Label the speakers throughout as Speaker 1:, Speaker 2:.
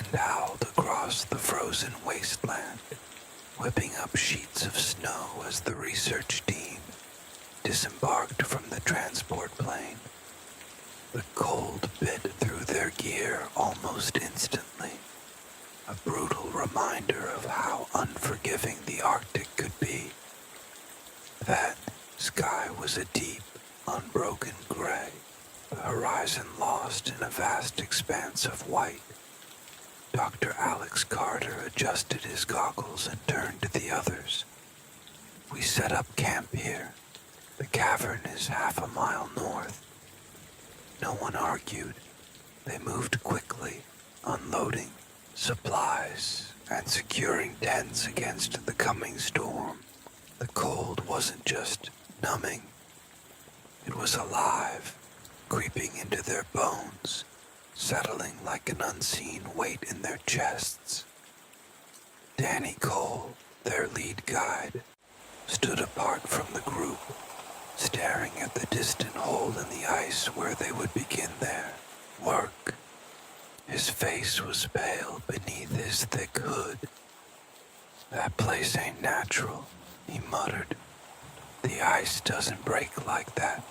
Speaker 1: wind howled across the frozen wasteland, whipping up sheets of snow as the research team disembarked from the transport plane. The cold bit through their gear almost instantly, a brutal reminder of how unforgiving the Arctic could be. That sky was a deep, unbroken gray, the horizon lost in a vast expanse of white. Dr. Alex Carter adjusted his goggles and turned to the others. "We set up camp here. The cavern is half a mile north." No one argued. They moved quickly, unloading supplies and securing tents against the coming storm. The cold wasn't just numbing. It was alive, creeping into their bones, settling like an unseen weight in their chests. Danny Cole, their lead guide, stood apart from the group, staring at the distant hole in the ice where they would begin their work. His face was pale beneath his thick hood. "That place ain't natural," he muttered. "The ice doesn't break like that."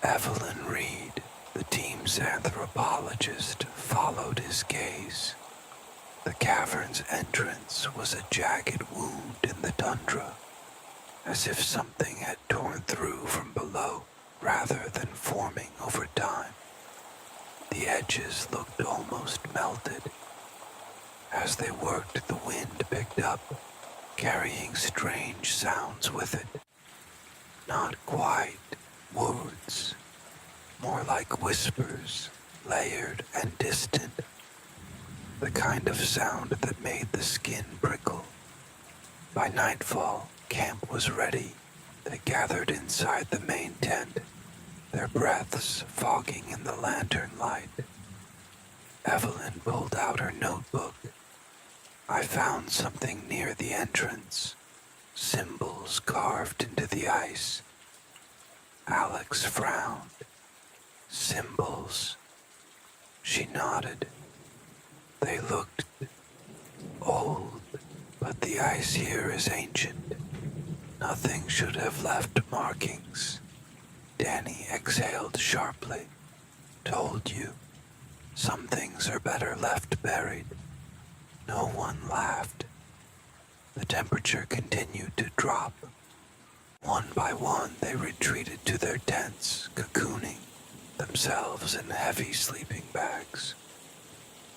Speaker 1: Evelyn Reed, the team's anthropologist, followed his gaze. The cavern's entrance was a jagged wound in the tundra, as if something had torn through from below rather than forming over time. The edges looked almost melted. As they worked, the wind picked up, carrying strange sounds with it. Not quite words, more like whispers, layered and distant. The kind of sound that made the skin prickle. By nightfall, camp was ready. They gathered inside the main tent, their breaths fogging in the lantern light. Evelyn pulled out her notebook. "I found something near the entrance. Symbols carved into the ice." Alex frowned. "Symbols?" She nodded. They looked old, but the ice here is ancient. Nothing should have left markings. Danny exhaled sharply. "Told you. Some things are better left buried." No one laughed. The temperature continued to drop. One by one, they retreated to their tents, cocooning themselves in heavy sleeping bags.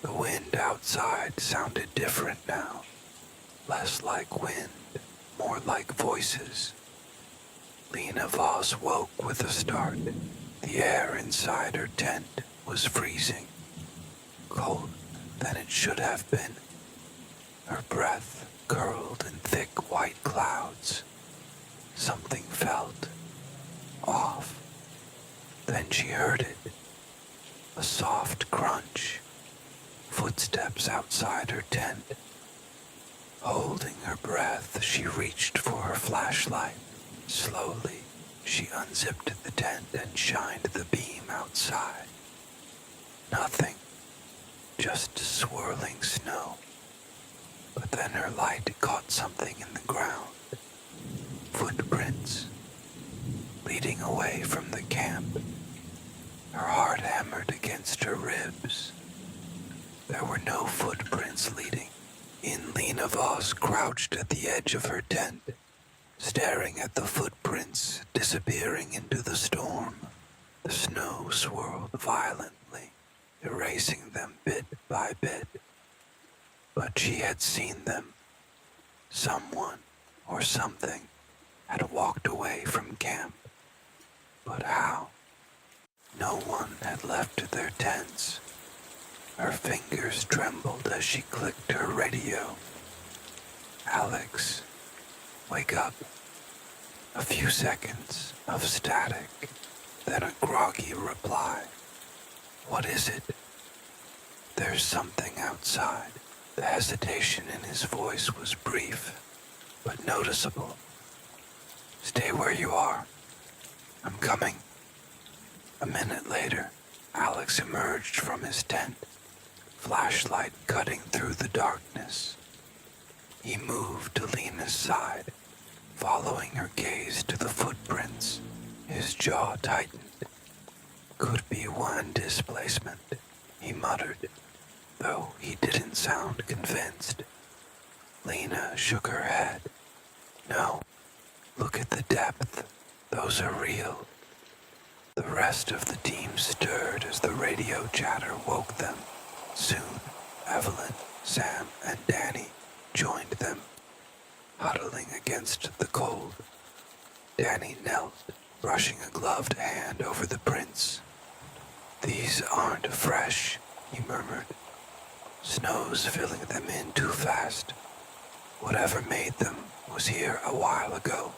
Speaker 1: The wind outside sounded different now. Less like wind, more like voices. Lena Voss woke with a start. The air inside her tent was freezing, colder than it should have been. Her breath curled in thick white clouds. Something felt off. Then she heard it. A soft crunch. Footsteps outside her tent. Holding her breath, she reached for her flashlight. Slowly, she unzipped the tent and shined the beam outside. Nothing. Just swirling snow. But then her light caught something in the ground. Footprints. Leading away from the camp. Her heart hammered against her ribs. There were no footprints leading. Lena Voss crouched at the edge of her tent, staring at the footprints disappearing into the storm. The snow swirled violently, erasing them bit by bit. But she had seen them. Someone or something had walked away from camp. But how? No one had left their tents. Her fingers trembled as she clicked her radio. "Alex, wake up." A few seconds of static, then a groggy reply. "What is it?" "There's something outside." The hesitation in his voice was brief, but noticeable. "Stay where you are. I'm coming." A minute later, Alex emerged from his tent. flashlight cutting through the darkness. He moved to Lena's side, following her gaze to the footprints. His jaw tightened. Could be one displacement, he muttered, though he didn't sound convinced. Lena shook her head. No, look at the depth. Those are real. The rest of the team stirred as the radio chatter woke them. Soon, Evelyn, Sam, and Danny joined them, huddling against the cold. Danny knelt, brushing a gloved hand over the prints. These aren't fresh, he murmured. Snow's filling them in too fast. Whatever made them was here a while ago.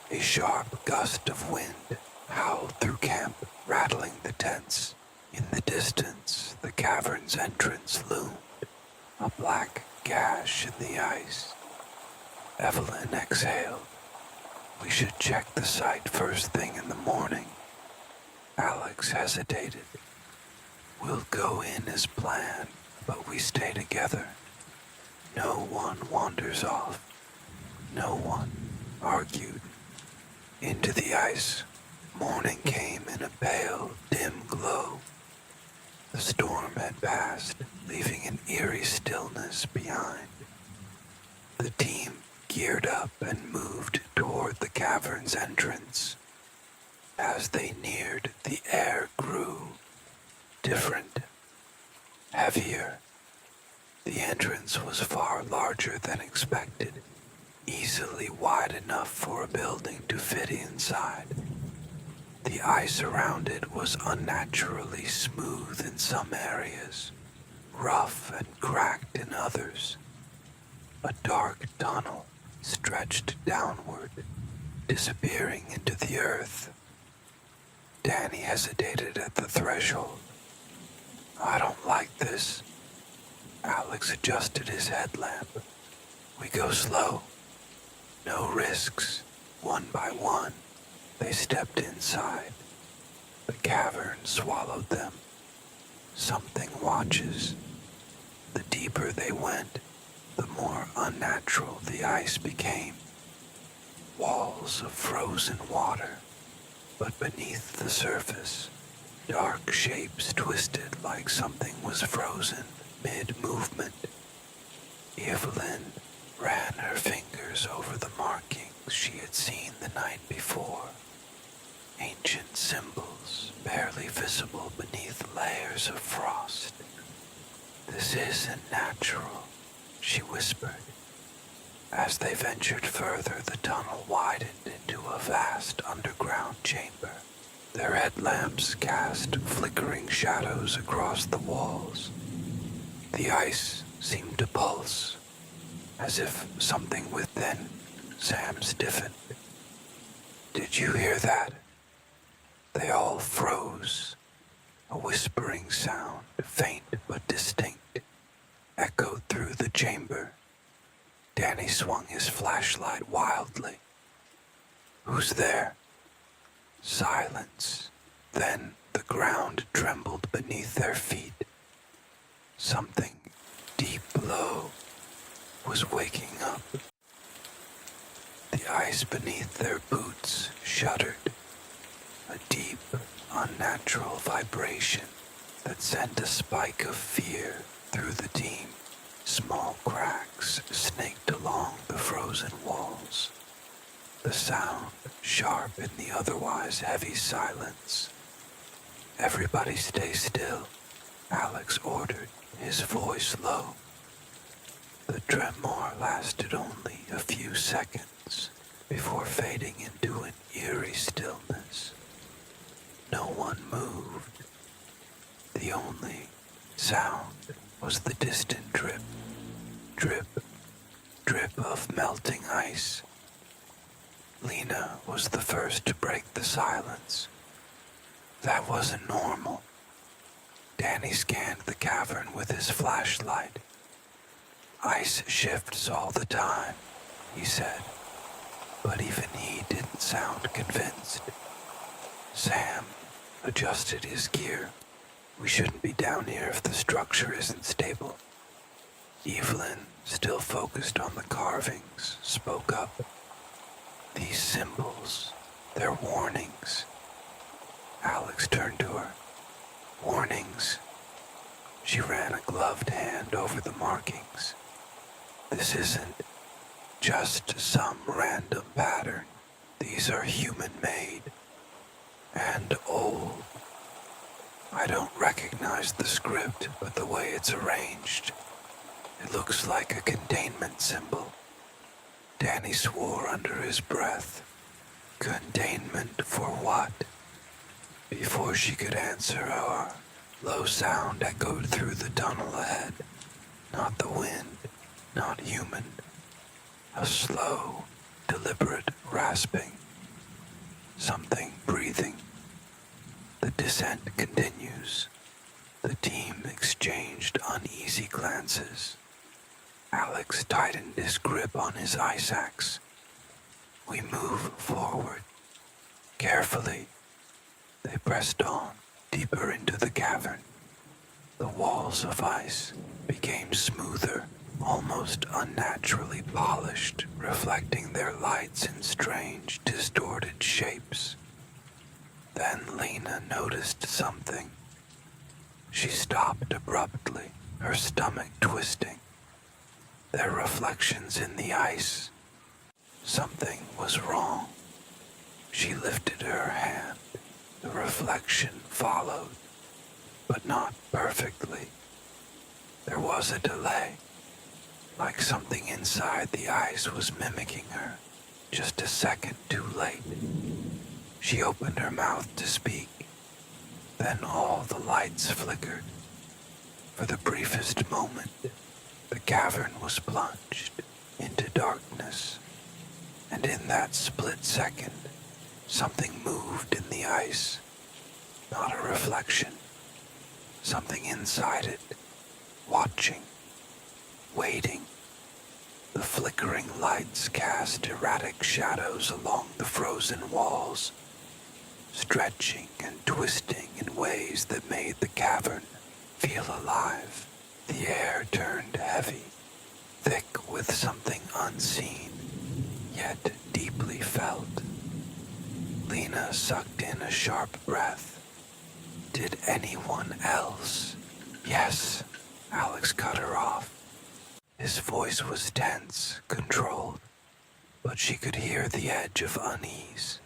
Speaker 1: A sharp gust of wind howled through camp, rattling the tents. In the distance, the cavern's entrance loomed, a black gash in the ice. Evelyn exhaled. We should check the site first thing in the morning. Alex hesitated. We'll go in as planned, but we stay together. No one wanders off. No one argued. Into the ice, morning came in a pale, dim glow. The storm had passed, leaving an eerie stillness behind. The team geared up and moved toward the cavern's entrance. As they neared, the air grew different, heavier. The entrance was far larger than expected, easily wide enough for a building to fit inside. The ice around it was unnaturally smooth in some areas, rough and cracked in others. A dark tunnel stretched downward, disappearing into the earth. Danny hesitated at the threshold. I don't like this. Alex adjusted his headlamp. We go slow. No risks. One by one, they stepped inside. The cavern swallowed them. Something watches. The deeper they went, the more unnatural the ice became. Walls of frozen water, but beneath the surface, dark shapes twisted like something was frozen mid-movement. Evelyn ran her fingers over the markings she had seen the night before. Ancient symbols barely visible beneath layers of frost. This isn't natural, she whispered. As they ventured further, the tunnel widened into a vast underground chamber. Their headlamps cast flickering shadows across the walls. The ice seemed to pulse, as if something within Sam stiffened. Did you hear that? They all froze. A whispering sound, faint but distinct, echoed through the chamber. Danny swung his flashlight wildly. Who's there? Silence. Then the ground trembled beneath their feet. Something deep below was waking up. The ice beneath their boots shuddered. A deep, unnatural vibration that sent a spike of fear through the team. Small cracks snaked along the frozen walls. The sound sharp in the otherwise heavy silence. Everybody stay still, Alex ordered, his voice low. The tremor lasted only a few seconds before fading into an eerie stillness. No one moved. The only sound was the distant drip, drip, drip of melting ice. Lena was the first to break the silence. That wasn't normal. Danny scanned the cavern with his flashlight. Ice shifts all the time, he said, but even he didn't sound convinced. Sam adjusted his gear. We shouldn't be down here if the structure isn't stable. Evelyn, still focused on the carvings, spoke up. These symbols, they're warnings. Alex turned to her. Warnings. She ran a gloved hand over the markings. This isn't just some random pattern. These are human-made and old. I don't recognize the script, but the way it's arranged, it looks like a containment symbol. Danny swore under his breath. Containment for what? Before she could answer, a low sound echoed through the tunnel ahead. Not the wind, not human. A slow, deliberate rasping. Something breathing. The descent continues. The team exchanged uneasy glances. Alex tightened his grip on his ice axe. We move forward. Carefully, they pressed on, deeper into the cavern. The walls of ice became smoother, almost unnaturally polished, reflecting their lights in strange, distorted shapes. Then Lena noticed something. She stopped abruptly, her stomach twisting. Their reflections in the ice. Something was wrong. She lifted her hand. The reflection followed, but not perfectly. There was a delay, like something inside the ice was mimicking her, just a second too late. She opened her mouth to speak. Then all the lights flickered. For the briefest moment, the cavern was plunged into darkness, and in that split second, something moved in the ice. Not a reflection. Something inside it, watching, waiting. The flickering lights cast erratic shadows along the frozen walls, stretching and twisting in ways that made the cavern feel alive. The air turned heavy, thick with something unseen, yet deeply felt. Lena sucked in a sharp breath. Did anyone else? Yes, Alex cut her off. His voice was tense, controlled, but she could hear the edge of unease.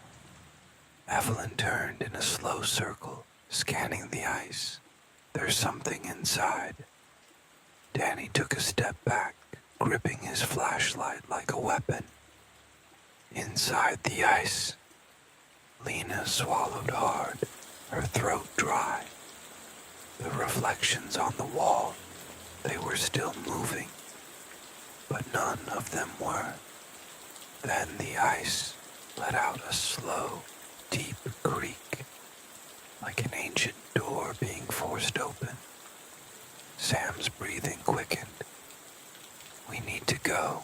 Speaker 1: Evelyn turned in a slow circle, scanning the ice. There's something inside. Danny took a step back, gripping his flashlight like a weapon. Inside the ice, Lena swallowed hard, her throat dry. The reflections on the wall, they were still moving, but none of them were. Then the ice let out a slow, deep creak, like an ancient door being forced open. Sam's breathing quickened. We need to go.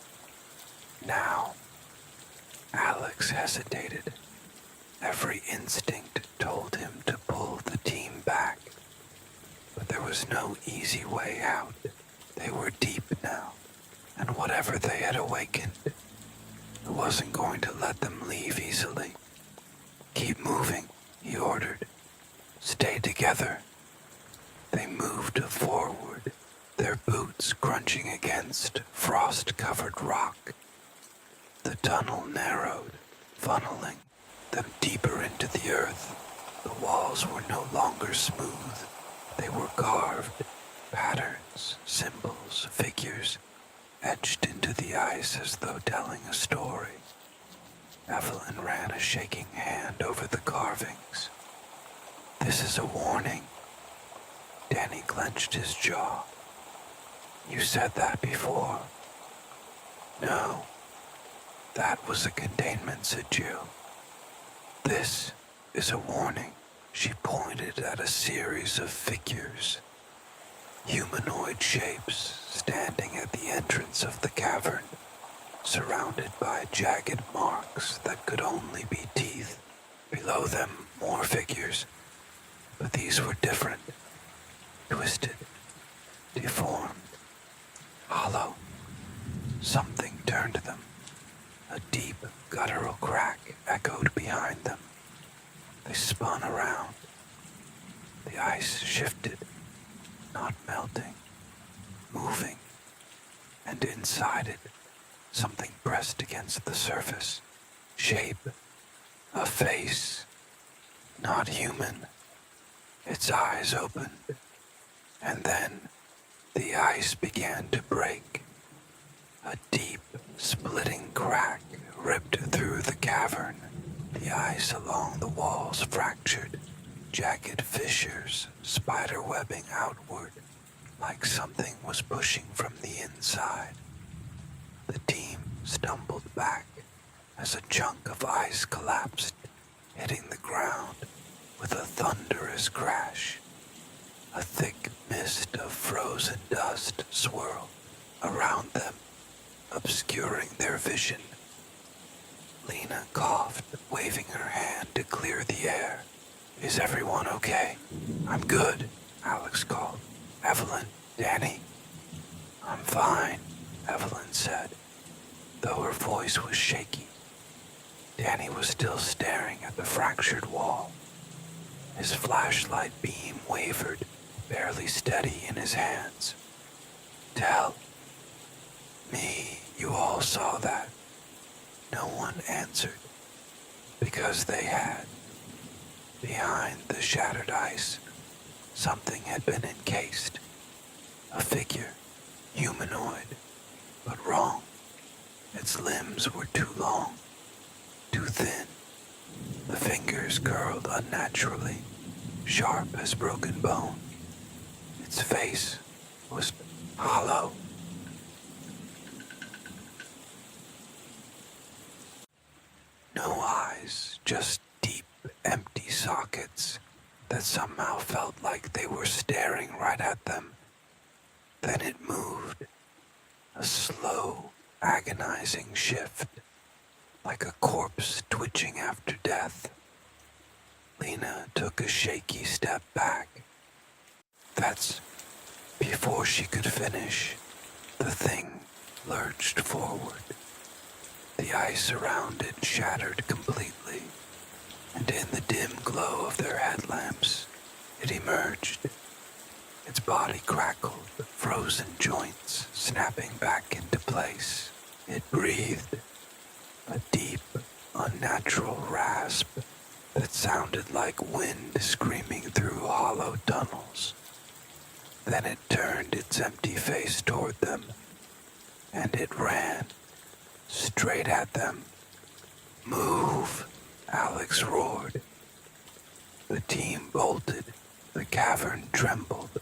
Speaker 1: Now. Alex hesitated. Every instinct told him to pull the team back. But there was no easy way out. They were deep now, and whatever they had awakened, it wasn't going to let them leave easily. Keep moving, he ordered. Stay together. They moved forward, their boots crunching against frost-covered rock. The tunnel narrowed, funneling them deeper into the earth. The walls were no longer smooth. They were carved, patterns, symbols, figures, etched into the ice as though telling a story. Evelyn ran a shaking hand over the carvings. This is a warning. Danny clenched his jaw. You said that before. No, that was a containment sigil. This is a warning. She pointed at a series of figures, humanoid shapes standing at the entrance of the cavern, surrounded by jagged marks that could only be teeth. Below them, more figures, but these were different. twisted, deformed, hollow. Something turned them. A deep, guttural crack echoed behind them. They spun around. The ice shifted, not melting, moving, and inside it, something pressed against the surface. Shape, a face, not human. Its eyes opened, and then the ice began to break. A deep, splitting crack ripped through the cavern. The ice along the walls fractured, jagged fissures, spider webbing outward, like something was pushing from the inside. The team stumbled back as a chunk of ice collapsed, hitting the ground with a thunderous crash. A thick mist of frozen dust swirled around them, obscuring their vision. Lena coughed, waving her hand to clear the air. "Is everyone okay?" "I'm good," Alex called. "Evelyn, Danny?" "I'm fine," Evelyn said, though her voice was shaky. Danny was still staring at the fractured wall. His flashlight beam wavered, barely steady in his hands. "Tell me you all saw that." No one answered, because they had. Behind the shattered ice, something had been encased. A figure, humanoid, but wrong. Its limbs were too long, too thin. The fingers curled unnaturally, sharp as broken bone. Its face was hollow. No eyes, just deep, empty sockets that somehow felt like they were staring right at them. Then it moved, a slow, agonizing shift, like a corpse twitching after death. Lena took a shaky step back. That's before she could finish. The thing lurched forward. The ice around it shattered completely, and in the dim glow of their headlamps, it emerged. Its body crackled, frozen joints snapping back into place. It breathed, a deep, unnatural rasp that sounded like wind screaming through hollow tunnels. Then it turned its empty face toward them, and it ran, straight at them. "Move!" Alex roared. The team bolted. The cavern trembled.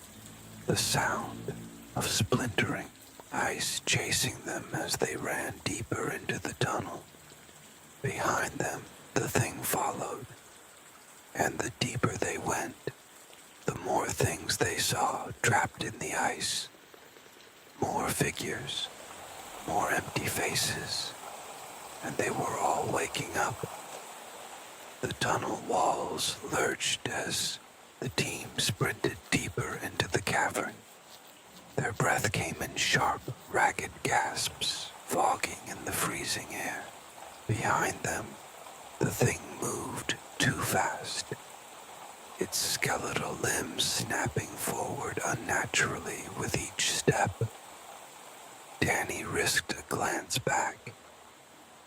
Speaker 1: The sound of splintering ice chasing them as they ran deeper into the tunnel. Behind them, the thing followed. And the deeper they went, the more things they saw trapped in the ice. More figures, more empty faces, and they were all waking up. The tunnel walls lurched as the team sprinted deeper into the cavern. Their breath came in sharp, ragged gasps, fogging in the freezing air. Behind them, the thing moved too fast, its skeletal limbs snapping forward unnaturally with each step. Danny risked a glance back,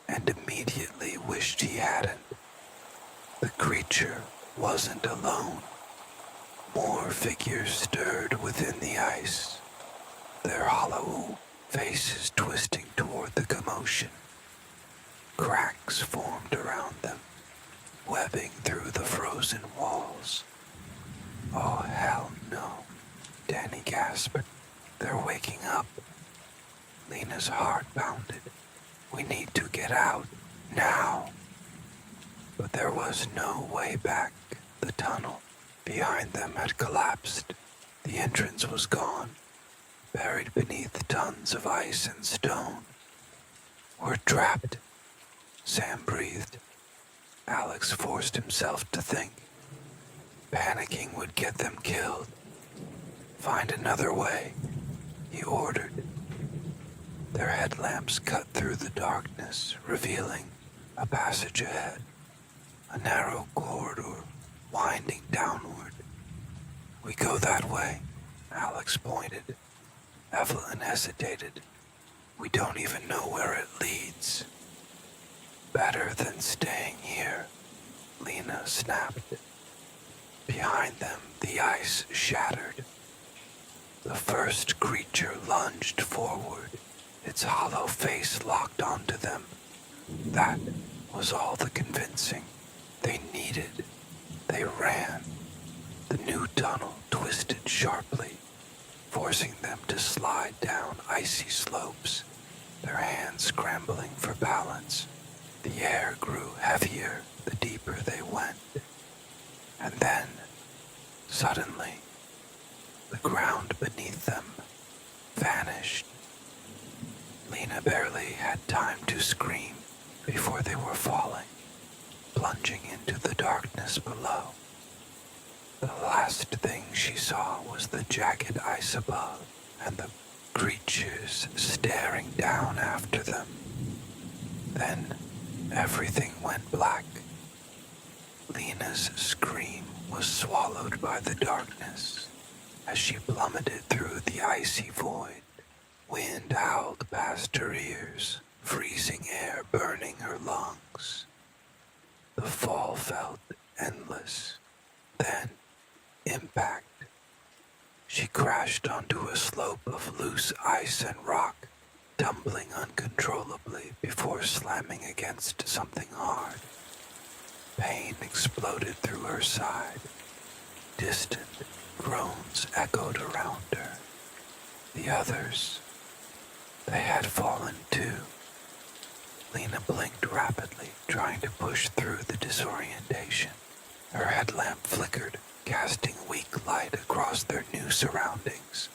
Speaker 1: and immediately wished he hadn't. The creature wasn't alone. More figures stirred within the ice, their hollow faces twisting toward the commotion. Cracks formed around them, webbing through the frozen walls. "Oh, hell no," Danny gasped. "They're waking up." Lena's heart pounded. "We need to get out, now." But there was no way back. The tunnel behind them had collapsed. The entrance was gone, buried beneath tons of ice and stone. "We're trapped," Sam breathed. Alex forced himself to think. Panicking would get them killed. "Find another way," he ordered. Their headlamps cut through the darkness, revealing a passage ahead, a narrow corridor winding downward. "We go that way," Alex pointed. Evelyn hesitated. "We don't even know where it leads." "Better than staying here," Lena snapped. Behind them, the ice shattered. The first creature lunged forward, its hollow face locked onto them. That was all the convincing they needed. They ran. The new tunnel twisted sharply, forcing them to slide down icy slopes, their hands scrambling for balance. The air grew heavier the deeper they went. And then, suddenly, the ground beneath them vanished. Lena barely had time to scream before they were falling, plunging into the darkness below. The last thing she saw was the jagged ice above and the creatures staring down after them. Then everything went black. Lena's scream was swallowed by the darkness as she plummeted through the icy void. Wind howled past her ears, freezing air burning her lungs. The fall felt endless. Then, impact. She crashed onto a slope of loose ice and rock, tumbling uncontrollably before slamming against something hard. Pain exploded through her side. Distant groans echoed around her. The others, they had fallen too. Lena blinked rapidly, trying to push through the disorientation. Her headlamp flickered, casting weak light across their new surroundings.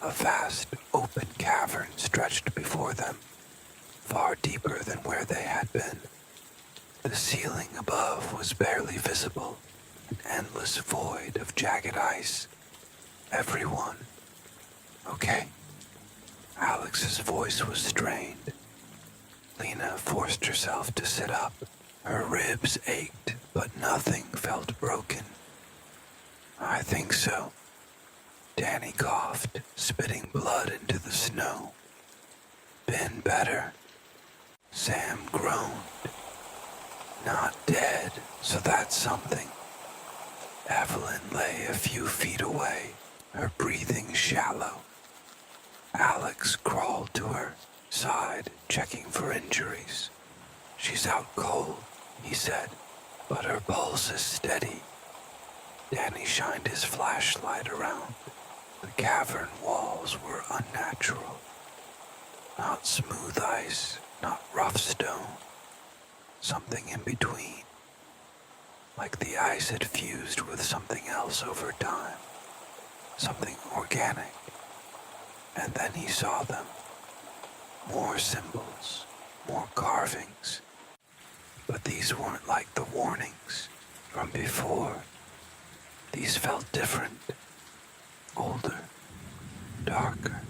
Speaker 1: A vast, open cavern stretched before them, far deeper than where they had been. The ceiling above was barely visible, an endless void of jagged ice. "Everyone, okay?" Alex's voice was strained. Lena forced herself to sit up. Her ribs ached, but nothing felt broken. "I think so." Danny coughed, spitting blood into the snow. "Been better." Sam groaned. "Not dead, so that's something." Evelyn lay a few feet away, her breathing shallow. Alex crawled to her side, checking for injuries. "She's out cold," he said, "but her pulse is steady." Danny shined his flashlight around. The cavern walls were unnatural. Not smooth ice, not rough stone. Something in between. Like the ice had fused with something else over time. Something organic. And then he saw them. More symbols, more carvings. But these weren't like the warnings from before. These felt different. Older. Darker.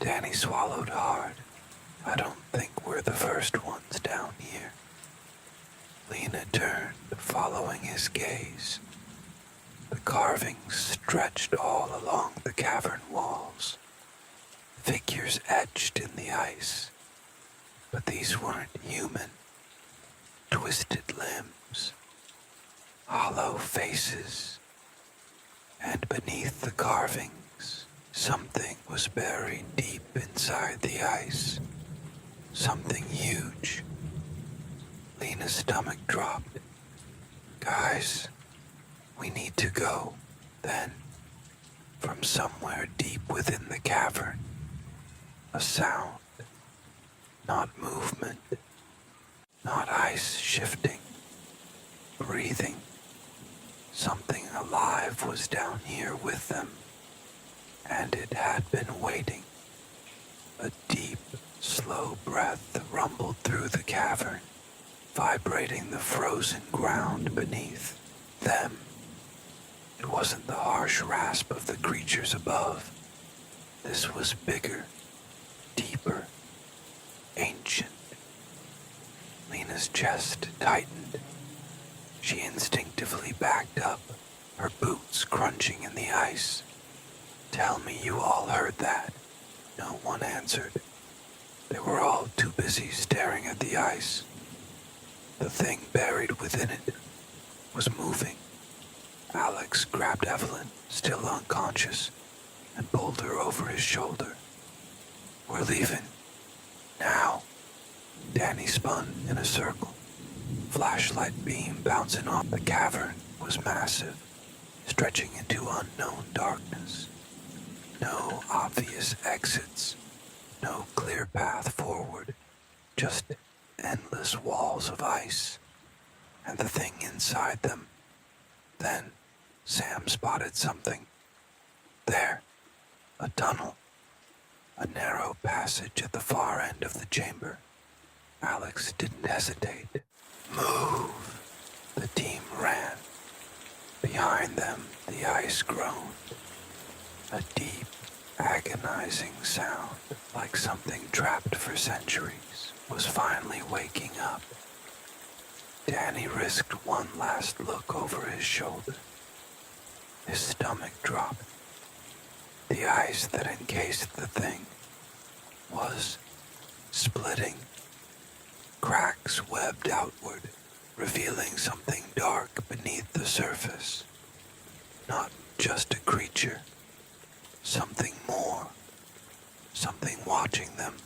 Speaker 1: Danny swallowed hard. "I don't think we're the first ones down here." Lena turned, following his gaze. The carvings stretched all along the cavern walls. Figures etched in the ice. But these weren't human. Twisted limbs. Hollow faces. And beneath the carvings, something was buried deep inside the ice. Something huge. Lena's stomach dropped. "Guys, we need to go." Then, from somewhere deep within the cavern, a sound. Not movement. Not ice shifting. Breathing. Something alive was down here with them, and it had been waiting. A deep, slow breath rumbled through the cavern, vibrating the frozen ground beneath them. It wasn't the harsh rasp of the creatures above. This was bigger, deeper, ancient. Lena's chest tightened. She instinctively backed up, her boots crunching in the ice. "Tell me you all heard that." No one answered. They were all too busy staring at the ice. The thing buried within it was moving. Alex grabbed Evelyn, still unconscious, and pulled her over his shoulder. "We're leaving. Now." Danny spun in a circle. Flashlight beam bouncing off the cavern was massive, stretching into unknown darkness. No obvious exits, no clear path forward, just endless walls of ice, and the thing inside them. Then Sam spotted something. There, a tunnel, a narrow passage at the far end of the chamber. Alex didn't hesitate. "Move!" The team ran. Behind them, the ice groaned. A deep, agonizing sound, like something trapped for centuries, was finally waking up. Danny risked one last look over his shoulder. His stomach dropped. The ice that encased the thing was splitting. Cracks webbed outward, revealing something dark beneath the surface. Not just a creature. Something more. Something watching them.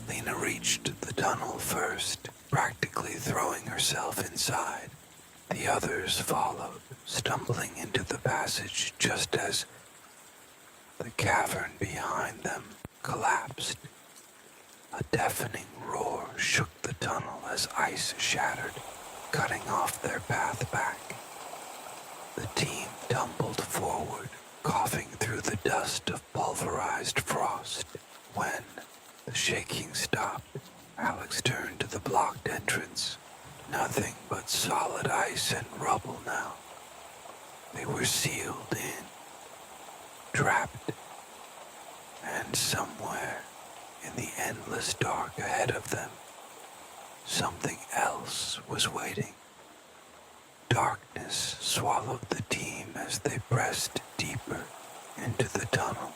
Speaker 1: Lena reached the tunnel first, practically throwing herself inside. The others followed, stumbling into the passage just as the cavern behind them collapsed. A deafening roar shook the tunnel as ice shattered, cutting off their path back. The team tumbled forward, coughing through the dust of pulverized frost. When the shaking stopped, Alex turned to the blocked entrance. Nothing but solid ice and rubble now. They were sealed in, trapped, and somewhere in the endless dark ahead of them, something else was waiting. Darkness swallowed the team as they pressed deeper into the tunnel.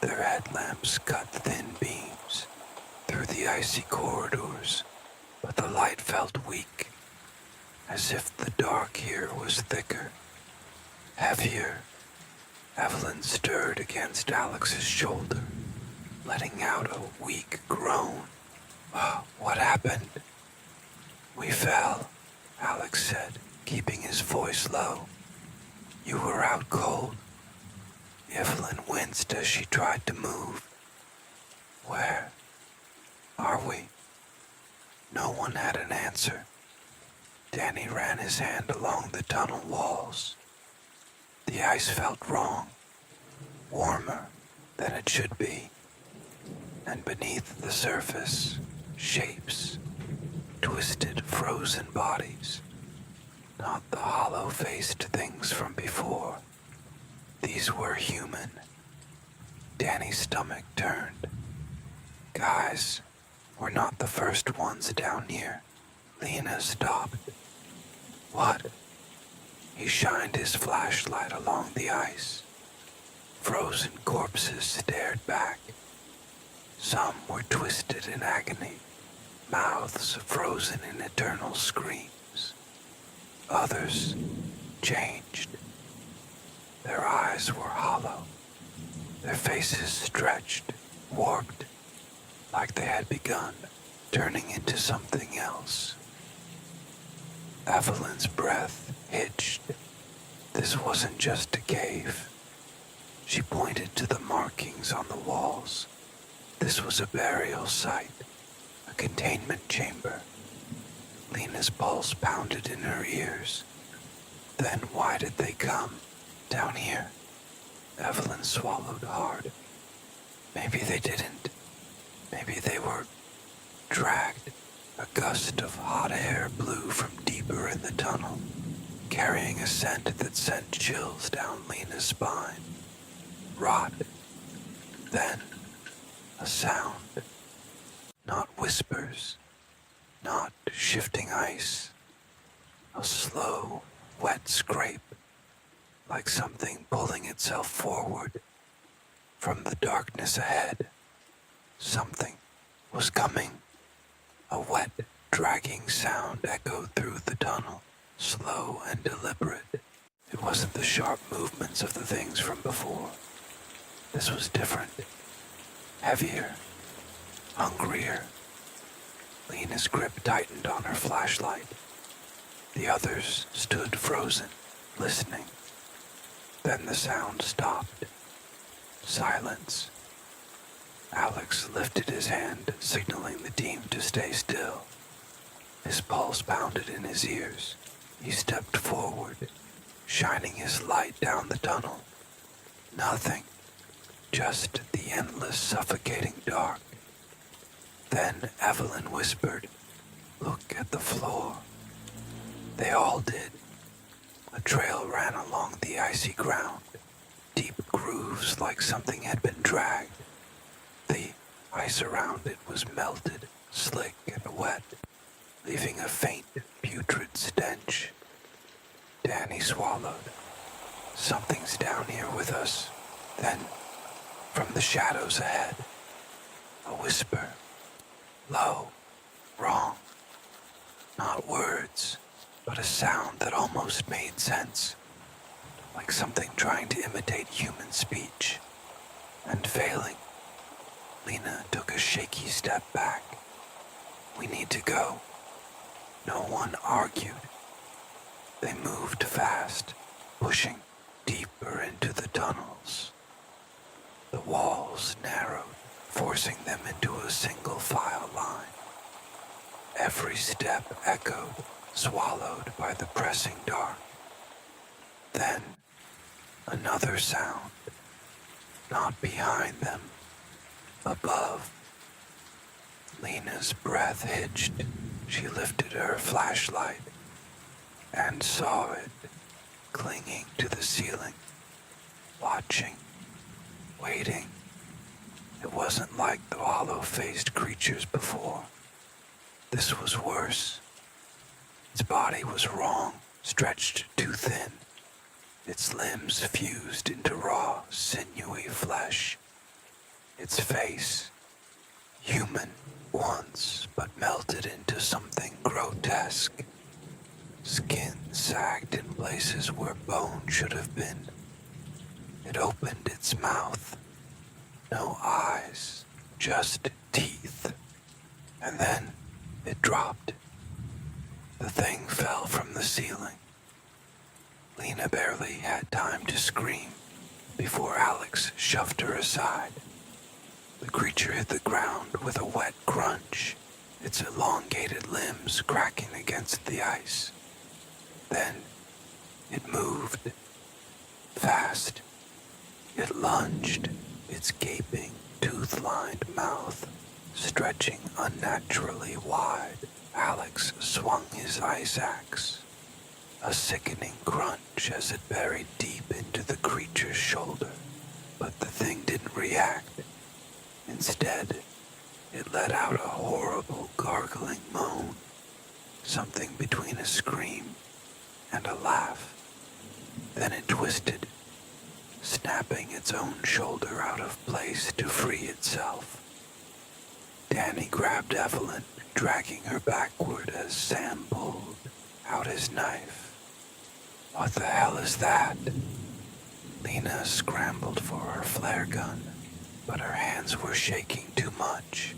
Speaker 1: Their headlamps cut thin beams through the icy corridors, but the light felt weak, as if the dark here was thicker, heavier. Evelyn stirred against Alex's shoulder, letting out a weak groan. What happened?" "We fell," Alex said, keeping his voice low. "You were out cold." Evelyn winced as she tried to move. "Where are we?" No one had an answer. Danny ran his hand along the tunnel walls. The ice felt wrong, warmer than it should be. And beneath the surface, shapes, twisted, frozen bodies. Not the hollow-faced things from before. These were human. Danny's stomach turned. "Guys, we're not the first ones down here." Lena stopped. "What?" He shined his flashlight along the ice. Frozen corpses stared back. Some were twisted in agony, mouths frozen in eternal screams. Others changed. Their eyes were hollow, their faces stretched, warped, like they had begun, turning into something else. Evelyn's breath hitched. This wasn't just a cave. She pointed to the markings on the walls. This was a burial site, a containment chamber. Lena's pulse pounded in her ears. Then why did they come? Down here? Evelyn swallowed hard. Maybe they didn't. Maybe they were dragged. A gust of hot air blew from deeper in the tunnel, carrying a scent that sent chills down Lena's spine. Rot. Then, a sound. Not whispers, not shifting ice. A slow, wet scrape, like something pulling itself forward. From the darkness ahead, something was coming. A wet, dragging sound echoed through the tunnel, slow and deliberate. It wasn't the sharp movements of the things from before. This was different. Heavier. Hungrier. Lena's grip tightened on her flashlight. The others stood frozen, listening. Then the sound stopped. Silence. Alex lifted his hand, signaling the team to stay still. His pulse pounded in his ears. He stepped forward, shining his light down the tunnel. Nothing. Just the endless, suffocating dark. Then Evelyn whispered, "Look at the floor." They all did. A trail ran along the icy ground, deep grooves like something had been dragged. The ice around it was melted, slick and wet, leaving a faint, putrid stench. Danny swallowed. "Something's down here with us." Then, from the shadows ahead, a whisper. Low, wrong. Not words, but a sound that almost made sense, like something trying to imitate human speech, and failing. Lena took a shaky step back. "We need to go." No one argued. They moved fast, pushing deeper into the tunnels. The walls narrowed, forcing them into a single file line. Every step echoed, swallowed by the pressing dark. Then, another sound. Not behind them. Above. Lena's breath hitched. She lifted her flashlight and saw it clinging to the ceiling, watching, waiting. It wasn't like the hollow-faced creatures before. This was worse. Its body was wrong, stretched too thin. Its limbs fused into raw, sinewy flesh. Its face, human once, but melted into something grotesque. Skin sagged in places where bone should have been. It opened its mouth. No eyes, just teeth. And then it dropped. The thing fell from the ceiling. Lena barely had time to scream before Alex shoved her aside. The creature hit the ground with a wet crunch, its elongated limbs cracking against the ice. Then it moved. Fast. It lunged, its gaping, tooth-lined mouth stretching unnaturally wide. Alex swung his ice axe. A sickening crunch as it buried deep into the creature's shoulder. But the thing didn't react. Instead, it let out a horrible gargling moan, something between a scream and a laugh. Then it twisted, snapping its own shoulder out of place to free itself. Danny grabbed Evelyn, dragging her backward as Sam pulled out his knife. "What the hell is that?" Lena scrambled for her flare gun, but her hands were shaking too much.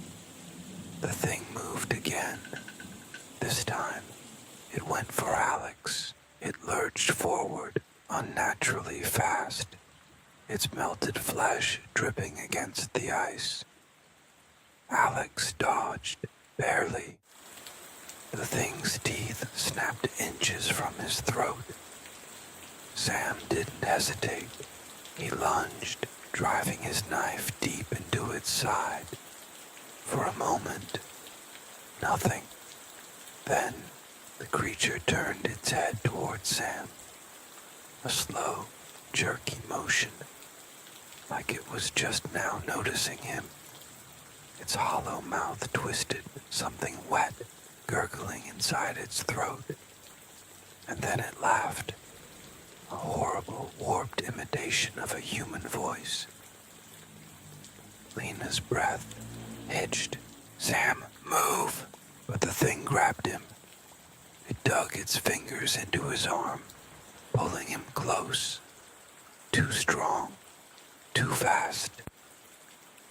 Speaker 1: The thing moved again. This time, it went for Alex. It lurched forward, unnaturally fast, its melted flesh dripping against the ice. Alex dodged, barely. The thing's teeth snapped inches from his throat. Sam didn't hesitate. He lunged, driving his knife deep into its side. For a moment, nothing. Then, The creature turned its head toward Sam, a slow, jerky motion, like it was just now noticing him. Its hollow mouth twisted, something wet gurgling inside its throat, and then it laughed, a horrible, warped imitation of a human voice. Lena's breath hitched. "Sam, move!" But the thing grabbed him. It dug its fingers into his arm, pulling him close. Too strong, too fast.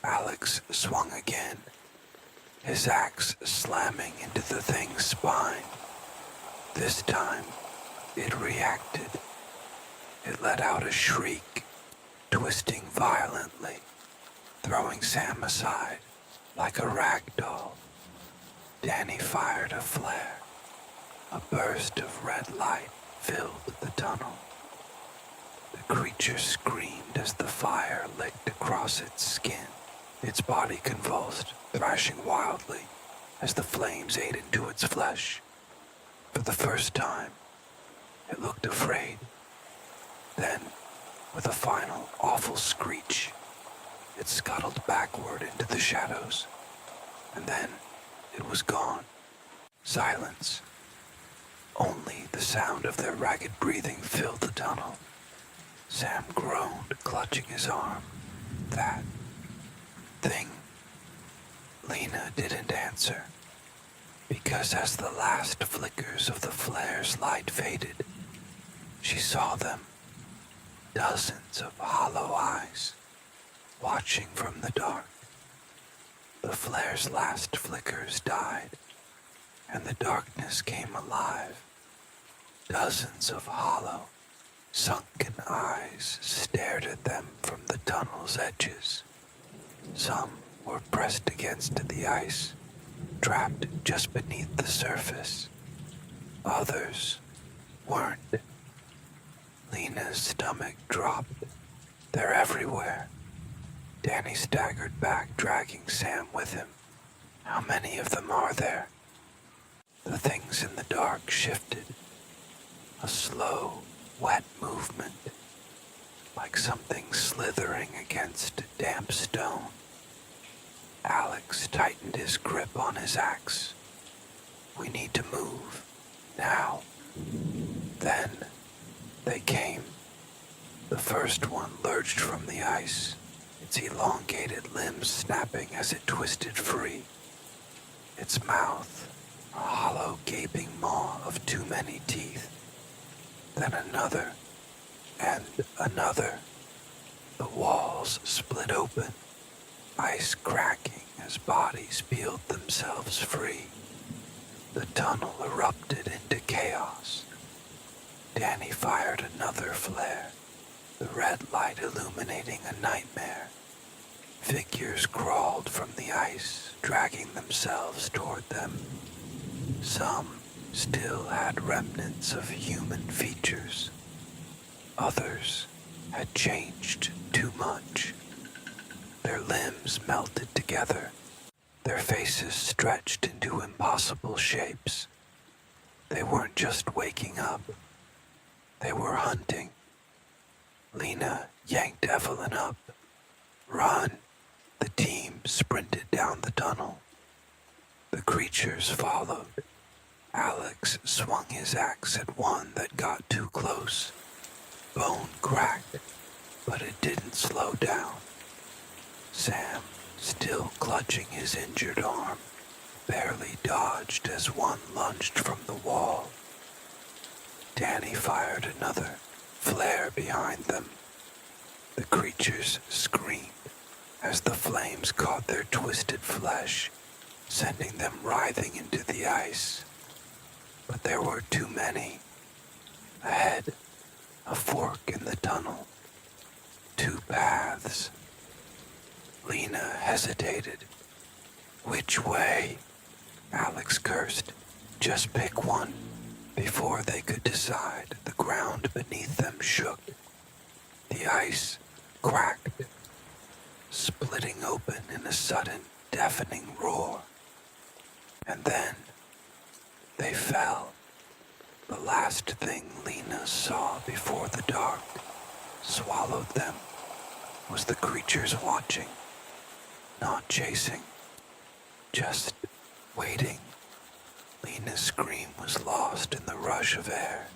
Speaker 1: Alex swung again, his axe slamming into the thing's spine. This time, it reacted. It let out a shriek, twisting violently, throwing Sam aside like a rag doll. Danny fired a flare. A burst of red light filled the tunnel. The creature screamed as the fire licked across its skin. Its body convulsed, thrashing wildly as the flames ate into its flesh. For the first time, it looked afraid. Then, with a final awful screech, it scuttled backward into the shadows. And then it was gone. Silence. Only the sound of their ragged breathing filled the tunnel. Sam groaned, clutching his arm. That thing. Lena didn't answer, because as the last flickers of the flare's light faded, she saw them. Dozens of hollow eyes, watching from the dark. The flare's last flickers died, and the darkness came alive. Dozens of hollow, sunken eyes stared at them from the tunnel's edges. Some were pressed against the ice, trapped just beneath the surface. Others weren't. Lena's stomach dropped. They're everywhere. Danny staggered back, dragging Sam with him. How many of them are there? The things in the dark shifted. A slow, wet movement, like something slithering against damp stone. Alex tightened his grip on his axe. We need to move, now. Then, they came. The first one lurched from the ice, its elongated limbs snapping as it twisted free. Its mouth, a hollow gaping maw of too many teeth. Then another, and another. The walls split open, ice cracking as bodies peeled themselves free. The tunnel erupted into chaos. Danny fired another flare, the red light illuminating a nightmare. Figures crawled from the ice, dragging themselves toward them. Some still had remnants of human features. Others had changed too much. Their limbs melted together, their faces stretched into impossible shapes. They weren't just waking up, they were hunting. Lena yanked Evelyn up. Run! The team sprinted down the tunnel. The creatures followed. Alex swung his axe at one that got too close. Bone cracked, but it didn't slow down. Sam, still clutching his injured arm, barely dodged as one lunged from the wall. Danny fired another, flare behind them. The creatures screamed as the flames caught their twisted flesh, sending them writhing into the ice. But there were too many. Ahead, a fork in the tunnel. Two paths. Lena hesitated. Which way? Alex cursed. Just pick one. Before they could decide, the ground beneath them shook. The ice cracked, splitting open in a sudden, deafening roar. And then they fell. The last thing Lena saw before the dark swallowed them was the creatures watching, not chasing, just waiting. Lena's scream was lost in the rush of air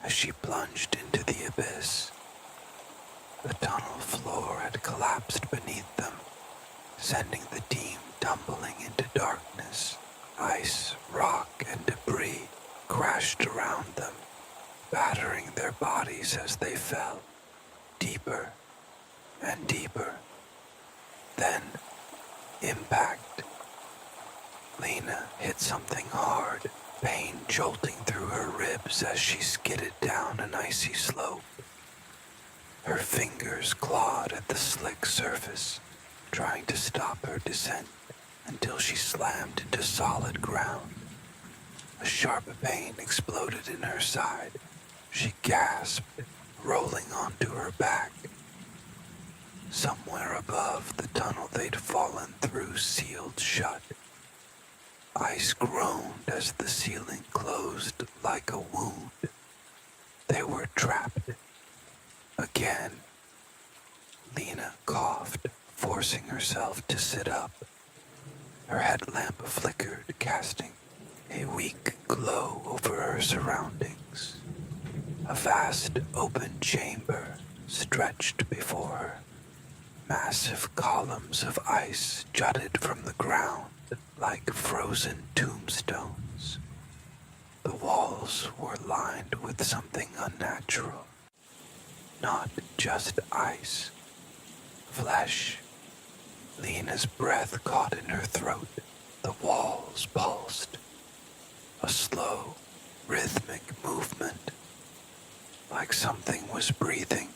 Speaker 1: as she plunged into the abyss. The tunnel floor had collapsed beneath them, sending the team tumbling into darkness. Ice, rock, and debris crashed around them, battering their bodies as they fell, deeper and deeper. Then, impact. Lena hit something hard, pain jolting through her ribs as she skidded down an icy slope. Her fingers clawed at the slick surface, trying to stop her descent until she slammed into solid ground. A sharp pain exploded in her side. She gasped, rolling onto her back. Somewhere above, the tunnel they'd fallen through sealed shut. Ice groaned as the ceiling closed like a wound. They were trapped. Again. Lena coughed, forcing herself to sit up. Her headlamp flickered, casting a weak glow over her surroundings. A vast open chamber stretched before her. Massive columns of ice jutted from the ground like frozen tombstones. The walls were lined with something unnatural. Not just ice. Flesh. Lena's breath caught in her throat. The walls pulsed. A slow, rhythmic movement. Like something was breathing.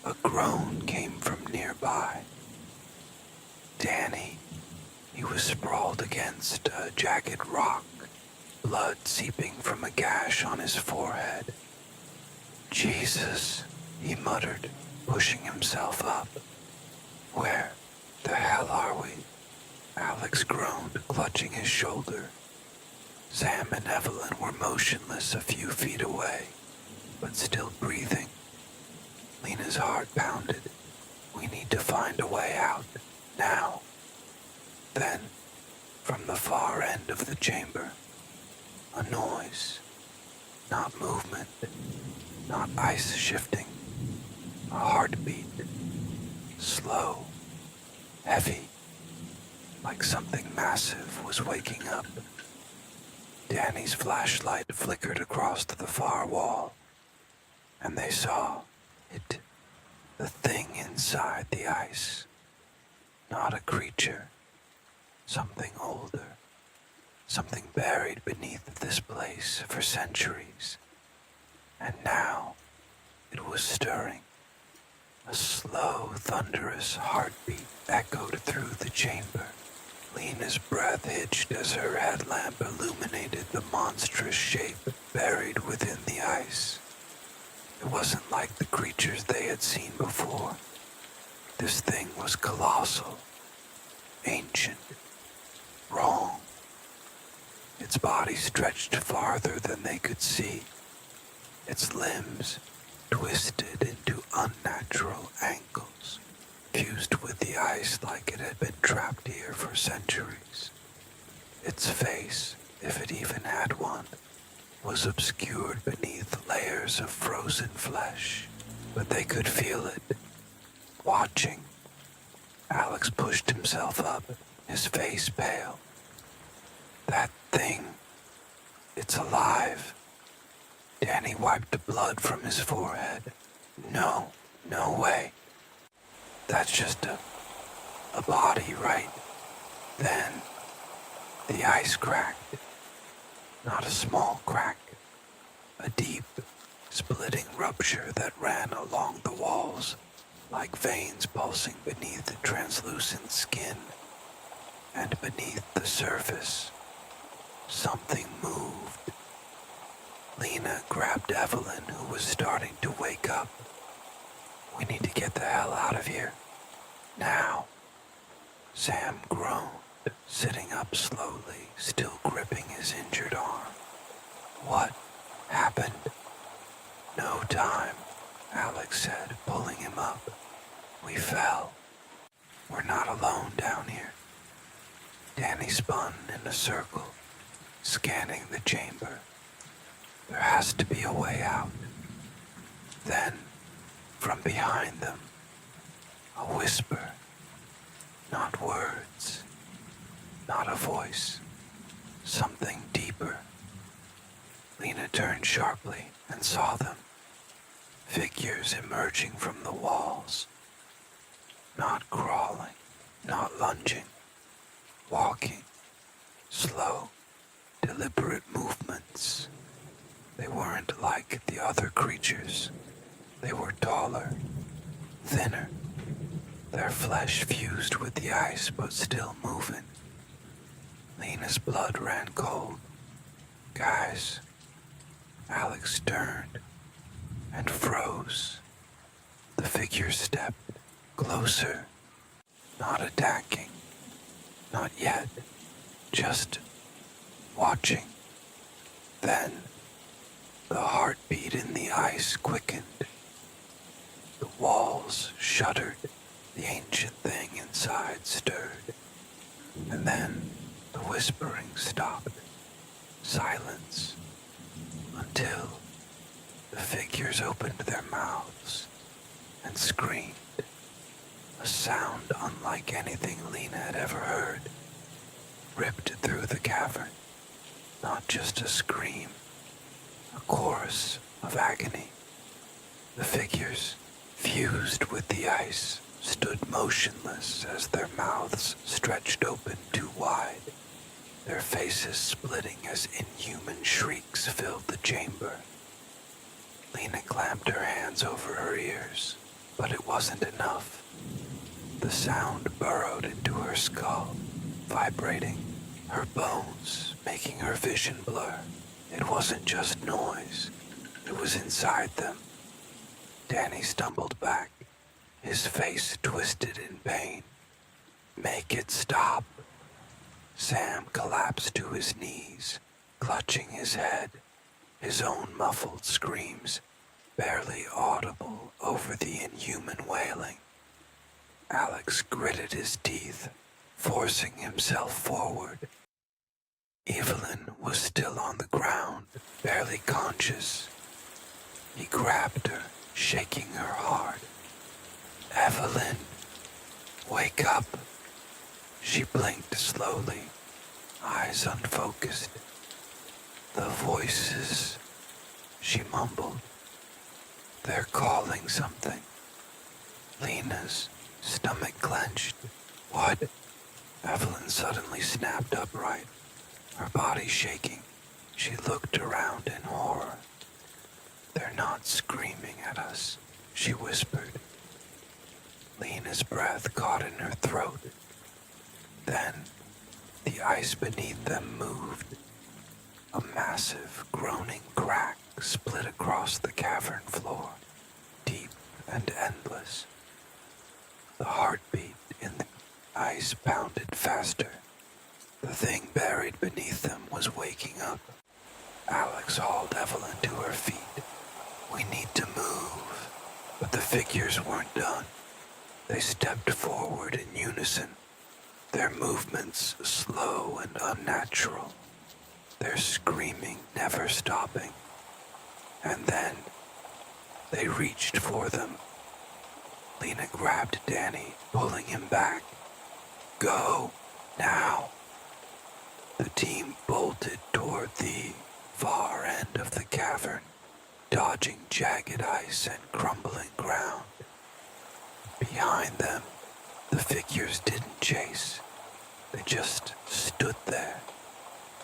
Speaker 1: A groan came from nearby. Danny. He was sprawled against a jagged rock, blood seeping from a gash on his forehead. Jesus, he muttered, pushing himself up. Where the hell are we? Alex groaned, clutching his shoulder. Sam and Evelyn were motionless a few feet away, but still breathing. Lena's heart pounded. We need to find a way out, now. Then, from the far end of the chamber, a noise. Not movement, not ice shifting. A heartbeat. Slow, heavy, like something massive was waking up. Danny's flashlight flickered across to the far wall, and they saw it, the thing inside the ice. Not a creature, something older, something buried beneath this place for centuries. And now it was stirring. A slow, thunderous heartbeat echoed through the chamber. Lena's breath hitched as her headlamp illuminated the monstrous shape buried within the ice. It wasn't like the creatures they had seen before. This thing was colossal, ancient, wrong. Its body stretched farther than they could see. Its limbs twisted into unnatural ankles, fused with the ice like it had been trapped here for centuries. Its face, if it even had one, was obscured beneath layers of frozen flesh, but they could feel it, watching. Alex pushed himself up, his face pale. That thing, it's alive. Danny wiped the blood from his forehead. No way. That's just a body, right? Then, the ice cracked. Not a small crack. A deep, splitting rupture that ran along the walls, like veins pulsing beneath the translucent skin. And beneath the surface, something moved. Lena grabbed Evelyn, who was starting to wake up. We need to get the hell out of here. Now. Sam groaned, sitting up slowly, still gripping his injured arm. What happened. No time, Alex said, pulling him up. We fell. We're not alone down here. Danny spun in a circle, scanning the chamber. There has to be a way out. Then, from behind them, a whisper. Not words, not a voice, something deeper. Lena turned sharply and saw them. Figures emerging from the walls. Not crawling, not lunging, walking, slow, deliberate movements. They weren't like the other creatures. They were taller, thinner, their flesh fused with the ice but still moving. Lena's blood ran cold. Guys, Alex turned and froze. The figure stepped closer, not attacking, not yet, just watching. Then, the heartbeat in the ice quickened. The walls shuddered, the ancient thing inside stirred, and then the whispering stopped. Silence, until the figures opened their mouths and screamed, a sound unlike anything Lena had ever heard, ripped through the cavern. Not just a scream, a chorus of agony. The figures, fused with the ice, stood motionless as their mouths stretched open too wide, their faces splitting as inhuman shrieks filled the chamber. Lena clamped her hands over her ears, but it wasn't enough. The sound burrowed into her skull, vibrating, her bones making her vision blur. It wasn't just noise, it was inside them. Danny stumbled back, his face twisted in pain. Make it stop. Sam collapsed to his knees, clutching his head, his own muffled screams barely audible over the inhuman wailing. Alex gritted his teeth, forcing himself forward. Evelyn was still on the ground, barely conscious. He grabbed her, shaking her hard. Evelyn, wake up. She blinked slowly, eyes unfocused. The voices, she mumbled. They're calling something. Lena's stomach clenched. What? Evelyn suddenly snapped upright, her body shaking. She looked around in horror. They're not screaming at us, she whispered. Lena's breath caught in her throat. Then, the ice beneath them moved. A massive, groaning crack split across the cavern floor, deep and endless. The heartbeat in the ice pounded faster. The thing buried beneath them was waking up. Alex hauled Evelyn to her feet. We need to move. But the figures weren't done. They stepped forward in unison, their movements slow and unnatural, their screaming never stopping. And then, they reached for them. Lena grabbed Danny, pulling him back. Go, now. The team bolted toward the far end of the cavern, dodging jagged ice and crumbling ground. Behind them, the figures didn't chase. They just stood there,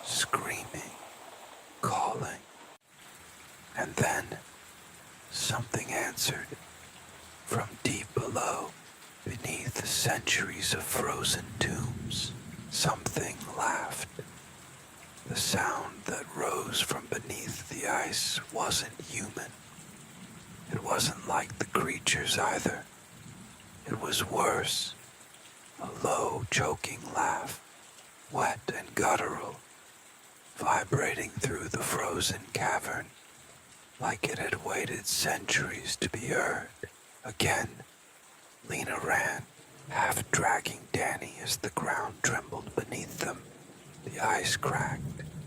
Speaker 1: screaming, calling. And then, something answered. From deep below, beneath centuries of frozen tombs, something laughed. The sound that rose from beneath the ice wasn't human. It wasn't like the creatures either. It was worse. A low, choking laugh, wet and guttural, vibrating through the frozen cavern. like it had waited centuries to be heard. Again, Lena ran, half dragging Danny as the ground trembled beneath them. The ice cracked,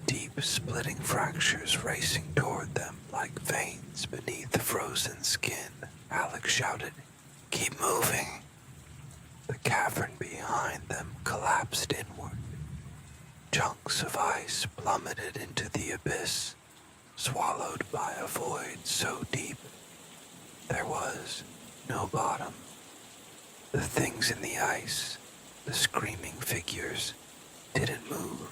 Speaker 1: deep splitting fractures racing toward them like veins beneath the frozen skin. Alex shouted, "Keep moving!" The cavern behind them collapsed inward. Chunks of ice plummeted into the abyss, swallowed by a void so deep there was no bottom. The things in the ice, the screaming figures, didn't move.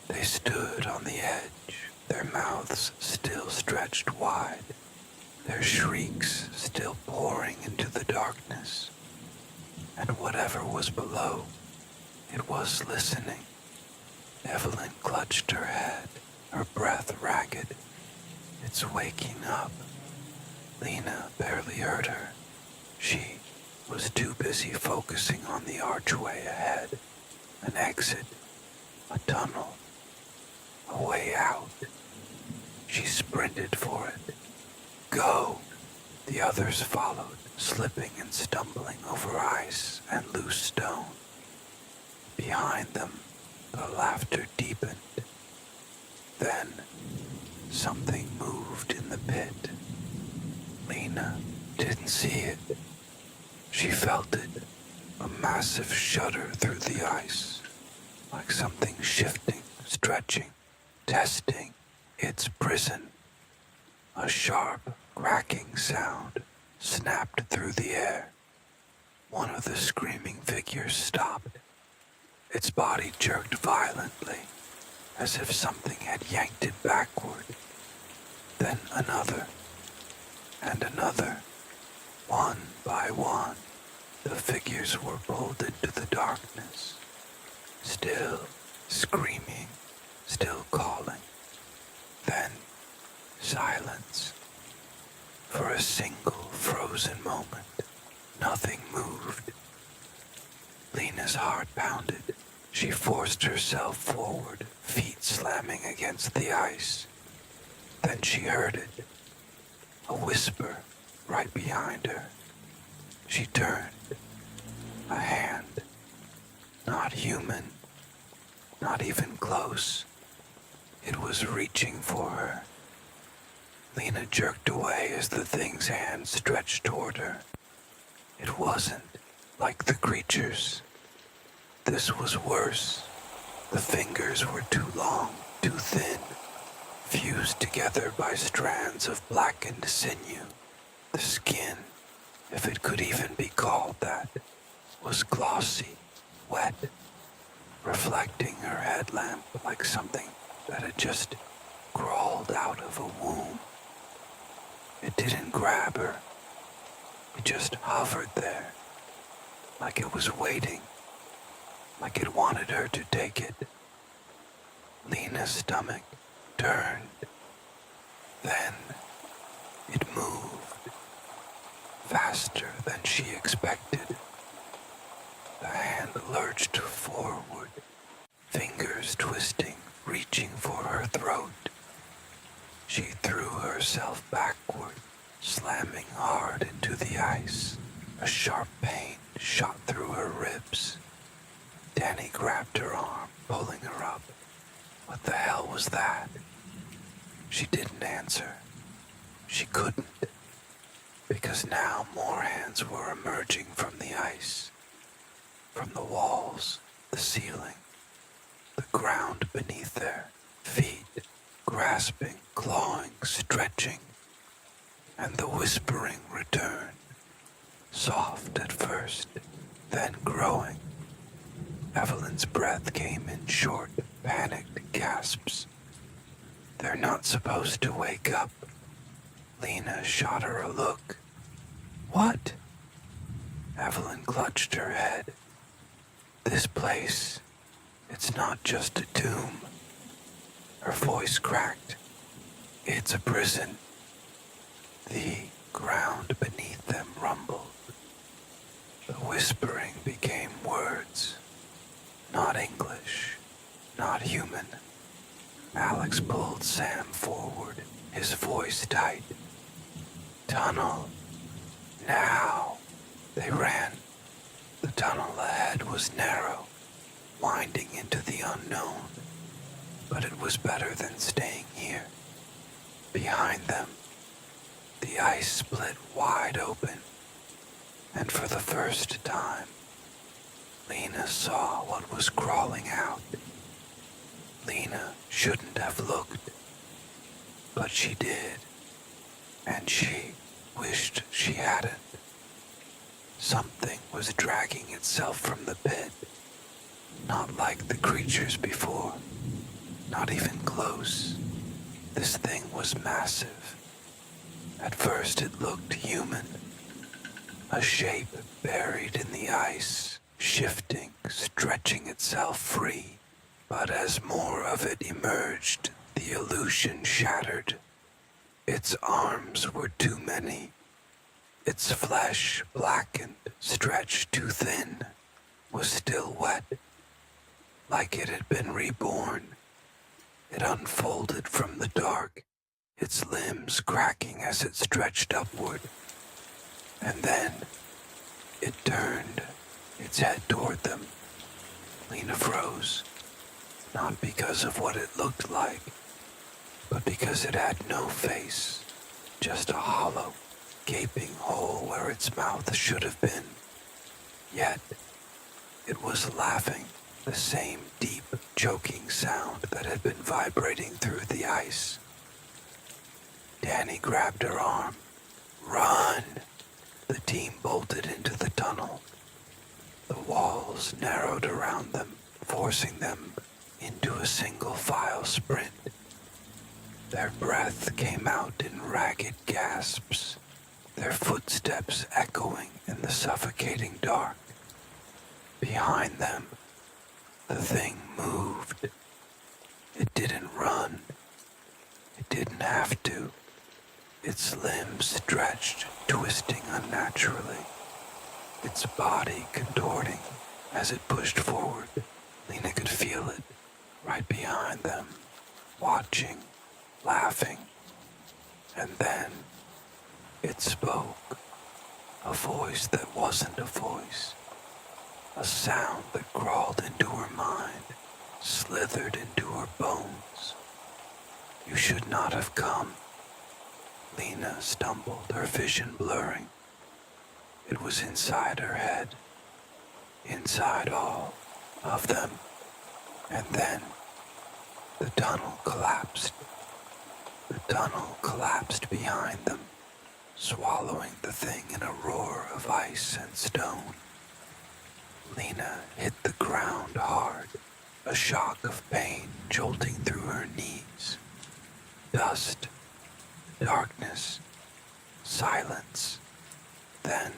Speaker 1: They stood on the edge, their mouths still stretched wide, their shrieks still pouring into the darkness. And whatever was below, it was listening. Evelyn clutched her head, her breath ragged. "It's waking up." Lena barely heard her. She was too busy focusing on the archway ahead, an exit, a tunnel, a way out. She sprinted for it. "Go!" The others followed, slipping and stumbling over ice and loose stone. Behind them, the laughter deepened. Then, something moved in the pit. Lena didn't see it. She felt it, a massive shudder through the ice, like something shifting, stretching, testing its prison. A sharp, cracking sound snapped through the air. One of the screaming figures stopped. Its body jerked violently, as if something had yanked it backward. Then another, and another. One by one, the figures were pulled into the darkness, still screaming, still calling. Then silence. For a single frozen moment, nothing moved. Lena's heart pounded. She forced herself forward, feet slamming against the ice. Then she heard it, a whisper right behind her. She turned. A hand, not human, not even close. It was reaching for her. Lena jerked away as the thing's hand stretched toward her. It wasn't like the creatures. This was worse. The fingers were too long, too thin, fused together by strands of blackened sinew. The skin, if it could even be called that, was glossy, wet, reflecting her headlamp like something that had just crawled out of a womb. It didn't grab her. It just hovered there, like it was waiting, like it wanted her to take it. Lena's stomach turned. Then it moved, faster than she expected. The hand lurched forward, fingers twisting, reaching for her throat. She threw herself backward, slamming hard into the ice. A sharp pain shot through her ribs. Danny grabbed her arm, pulling her up. What the hell was that? She didn't answer. She couldn't, because now more hands were emerging from the ice, from the walls, the ceiling, the ground beneath their feet, grasping, clawing, stretching, and the whispering returned, soft at first, then growing. Evelyn's breath came in short, panicked gasps. "They're not supposed to wake up." Lena shot her a look. "What?" Evelyn clutched her head. "This place, it's not just a tomb." Her voice cracked. "It's a prison." The ground beneath them rumbled. The whispering became words. Not English, not human. Alex pulled Sam forward, his voice tight. Tunnel, now. They ran. The tunnel ahead was narrow, winding into the unknown, but it was better than staying here. Behind them, the ice split wide open, and for the first time, Lena saw what was crawling out. Lena shouldn't have looked, but she did, and she wished she hadn't. Something was dragging itself from the pit, not like the creatures before, not even close. This thing was massive. At first it looked human, a shape buried in the ice, shifting, stretching itself free. But as more of it emerged, the illusion shattered. Its arms were too many. Its flesh, blackened, stretched too thin, was still wet, like it had been reborn. It unfolded from the dark, its limbs cracking as it stretched upward. And then it turned, its head toward them. Lena froze, not because of what it looked like, but because it had no face, just a hollow, gaping hole where its mouth should have been. Yet, it was laughing, the same deep, choking sound that had been vibrating through the ice. Danny grabbed her arm. Run! The team bolted into the tunnel. The walls narrowed around them, forcing them into a single file sprint. Their breath came out in ragged gasps, their footsteps echoing in the suffocating dark. Behind them, the thing moved. It didn't run. It didn't have to. Its limbs stretched, twisting unnaturally, its body contorting as it pushed forward. Lena could feel it, right behind them, watching, laughing. And then it spoke, a voice that wasn't a voice, a sound that crawled into her mind, slithered into her bones. You should not have come. Lena stumbled, her vision blurring. It was inside her head, inside all of them. And then the tunnel collapsed. The tunnel collapsed behind them, swallowing the thing in a roar of ice and stone. Lena hit the ground hard, a shock of pain jolting through her knees. Dust, darkness, silence, then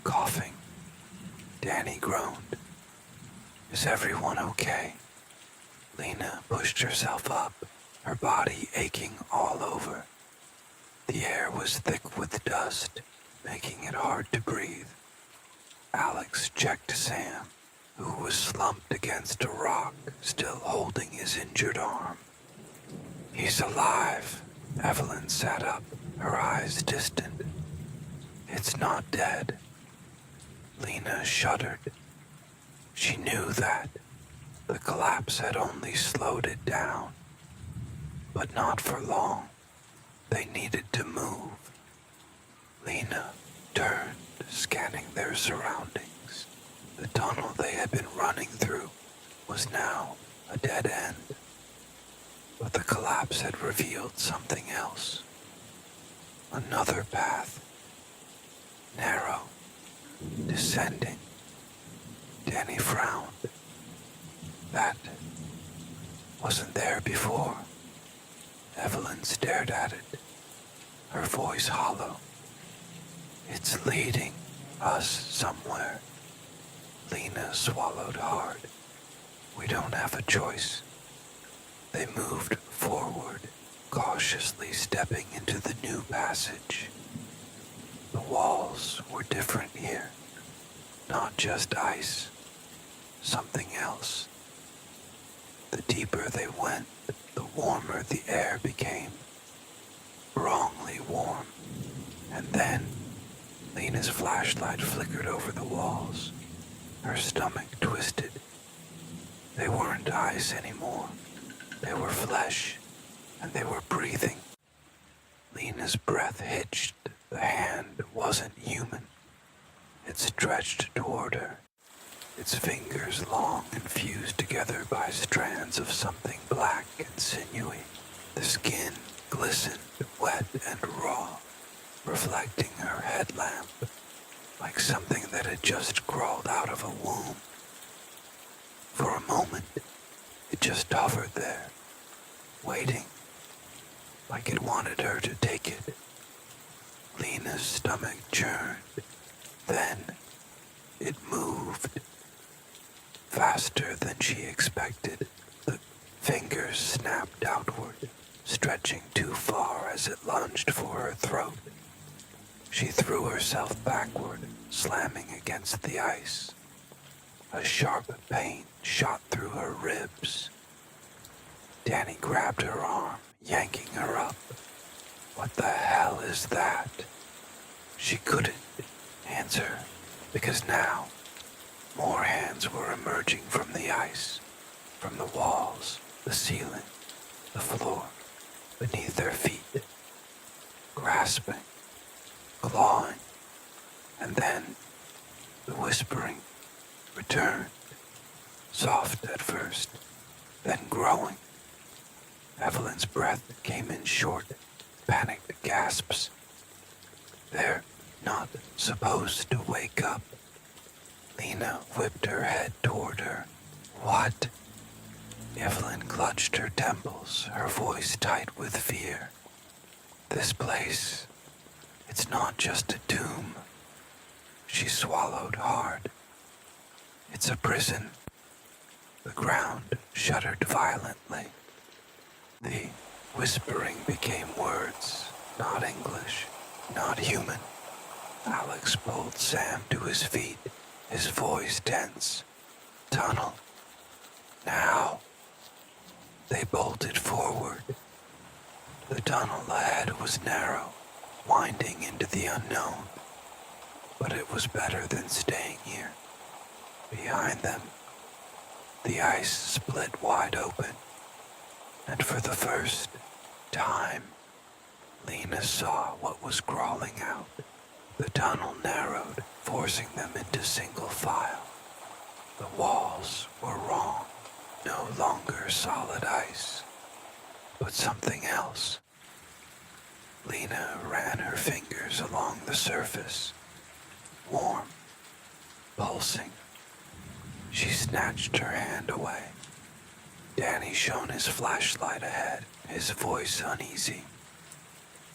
Speaker 1: coughing. Danny groaned. Is everyone okay? Lena pushed herself up, her body aching all over. The air was thick with dust, making it hard to breathe. Alex checked Sam, who was slumped against a rock, still holding his injured arm. He's alive. Evelyn sat up, her eyes distant. It's not dead. Lena shuddered. She knew that. The collapse had only slowed it down. But not for long. They needed to move. Lena turned, scanning their surroundings. The tunnel they had been running through was now a dead end. But the collapse had revealed something else. Another path. Narrow. Descending. Danny frowned. That wasn't there before. Evelyn stared at it, her voice hollow. It's leading us somewhere. Lena swallowed hard. We don't have a choice. They moved forward, cautiously stepping into the new passage. The walls were different here. Not just ice, something else. The deeper they went, the warmer the air became. hauntingly warm. And then Lena's flashlight flickered over the walls. Her stomach twisted. They weren't ice anymore. They were flesh, and they were breathing. Lena's breath hitched. The hand wasn't human. It stretched toward her, its fingers long and fused together by strands of something black and sinewy. The skin glistened, wet and raw, reflecting her headlamp, like something that had just crawled out of a womb. For a moment, it just hovered there, waiting, like it wanted her to take it. Lena's stomach churned. Then it moved. Faster than she expected, the fingers snapped outward, stretching too far as it lunged for her throat. She threw herself backward, slamming against the ice. A sharp pain shot through her ribs. Danny grabbed her arm, yanking her up. What the hell is that? She couldn't answer, because now more hands were emerging from the ice, from the walls, the ceiling, the floor, beneath their feet, grasping, clawing, and then the whispering returned, soft at first, then growing. Evelyn's breath came in short, panicked gasps. They're not supposed to wake up. Lena whipped her head toward her. What? Evelyn clutched her temples, her voice tight with fear. This place, it's not just a tomb. She swallowed hard. It's a prison. The ground shuddered violently. The whispering became words, not English, not human. Alex pulled Sam to his feet, his voice tense. Tunnel. Now. They bolted forward. The tunnel ahead was narrow, winding into the unknown. But it was better than staying here. Behind them, the ice split wide open. And for the first time, Lena saw what was crawling out. The tunnel narrowed, forcing them into single file. The walls were wrong, no longer solid ice, but something else. Lena ran her fingers along the surface, warm, pulsing. She snatched her hand away. Danny shone his flashlight ahead, his voice uneasy.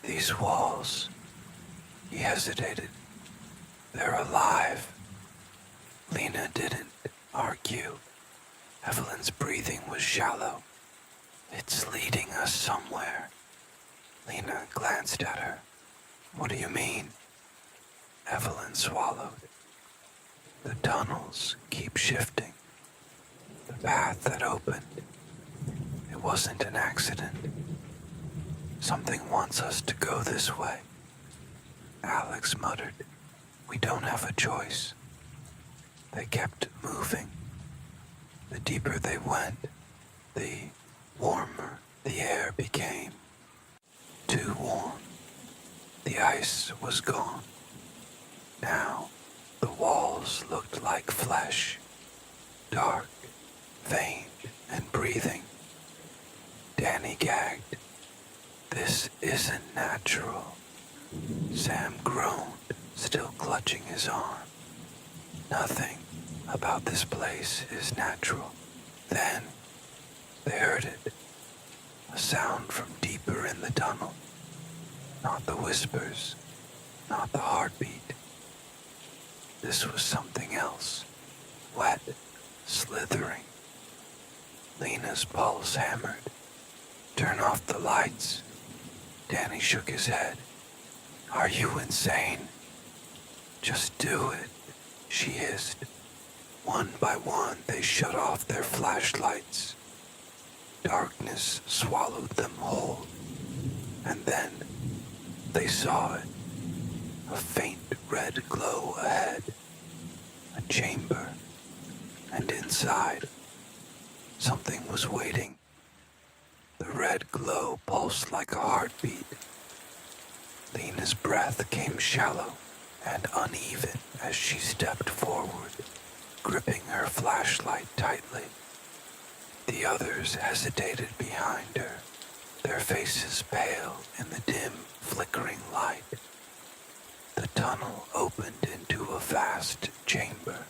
Speaker 1: These walls, he hesitated. They're alive. Lena didn't argue. Evelyn's breathing was shallow. It's leading us somewhere. Lena glanced at her. What do you mean? Evelyn swallowed. The tunnels keep shifting. The path that opened. It wasn't an accident. Something wants us to go this way. Alex muttered. We don't have a choice. They kept moving. The deeper they went, the warmer the air became. Too warm. The ice was gone. Now, the walls looked like flesh, dark, veined, and breathing. Danny gagged. This isn't natural. Sam groaned, still clutching his arm. Nothing about this place is natural. Then, they heard it. A sound from deeper in the tunnel. Not the whispers, not the heartbeat. This was something else. Wet, slithering. Lena's pulse hammered. Turn off the lights. Danny shook his head. Are you insane? Just do it, she hissed. One by one, they shut off their flashlights. Darkness swallowed them whole. And then, They saw it, a faint red glow ahead, a chamber, and inside, something was waiting. The red glow pulsed like a heartbeat. Lena's breath came shallow and uneven as she stepped forward, gripping her flashlight tightly. The others hesitated behind her, their faces pale in the dim, flickering light. The tunnel opened into a vast chamber.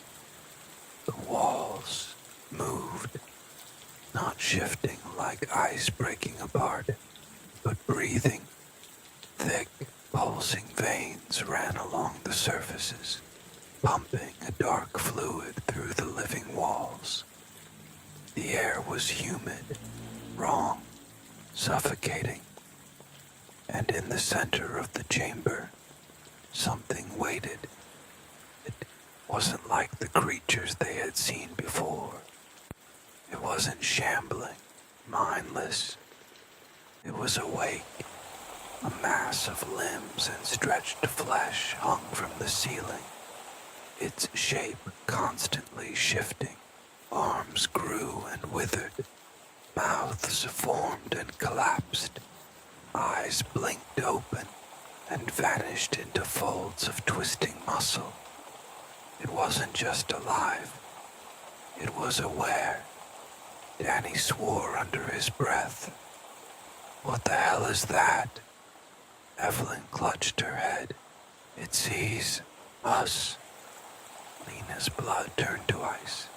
Speaker 1: The walls moved, not shifting like ice breaking apart, but breathing. Thick, pulsing veins ran along the surfaces, pumping a dark fluid through the living walls. The air was humid, wrong, suffocating, and in the center of the chamber, something waited. It wasn't like the creatures they had seen before. It wasn't shambling, mindless. It was awake. A mass of limbs and stretched flesh hung from the ceiling, its shape constantly shifting. Arms grew and withered, mouths formed and collapsed, eyes blinked open and vanished into folds of twisting muscle. It wasn't just alive, it was aware. Danny swore under his breath. What the hell is that? Evelyn clutched her head. It sees us. Lena's blood turned to ice.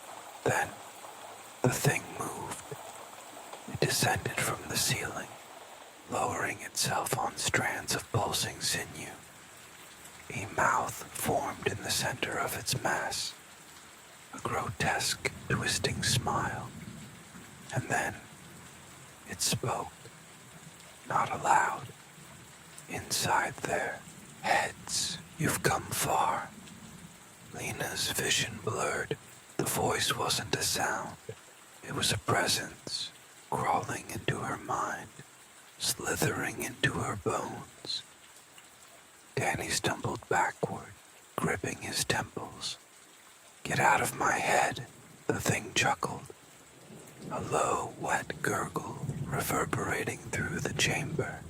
Speaker 1: Then, the thing moved. It descended from the ceiling, lowering itself on strands of pulsing sinew. A mouth formed in the center of its mass, a grotesque, twisting smile. And then, it spoke, not aloud. Inside their heads, you've come far. Lena's vision blurred. The voice wasn't a sound. It was a presence, crawling into her mind, slithering into her bones. Danny stumbled backward, gripping his temples. Get out of my head, the thing chuckled. A low, wet gurgle reverberating through the chamber.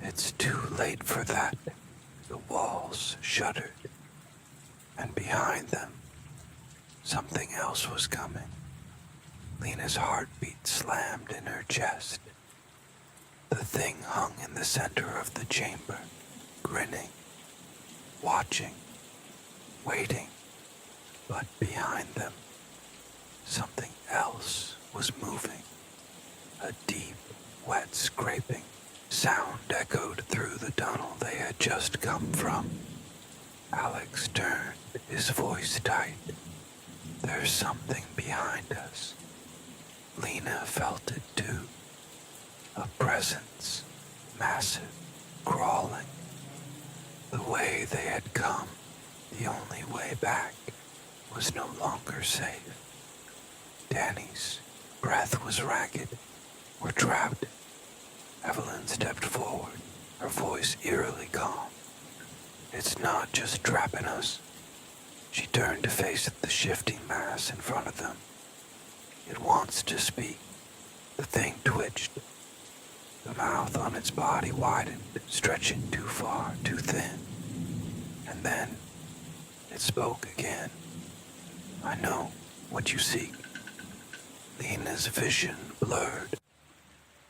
Speaker 1: It's too late for that. The walls shuddered, and behind them, something else was coming. Lena's heartbeat slammed in her chest. The thing hung in the center of the chamber, grinning, watching, waiting. But behind them, something else was moving. A deep, wet scraping sound echoed through the tunnel they had just come from. Alex turned, his voice tight. There's something behind us. Lena felt it too. A presence, massive, crawling. The way they had come, the only way back, was no longer safe. Danny's breath was ragged. We're trapped. Evelyn stepped forward, her voice eerily calm. It's not just trapping us. She turned to face the shifting mass in front of them. It wants to speak. The thing twitched. The mouth on its body widened, stretching too far, too thin. And then it spoke again. I know what you seek. Lena's vision blurred.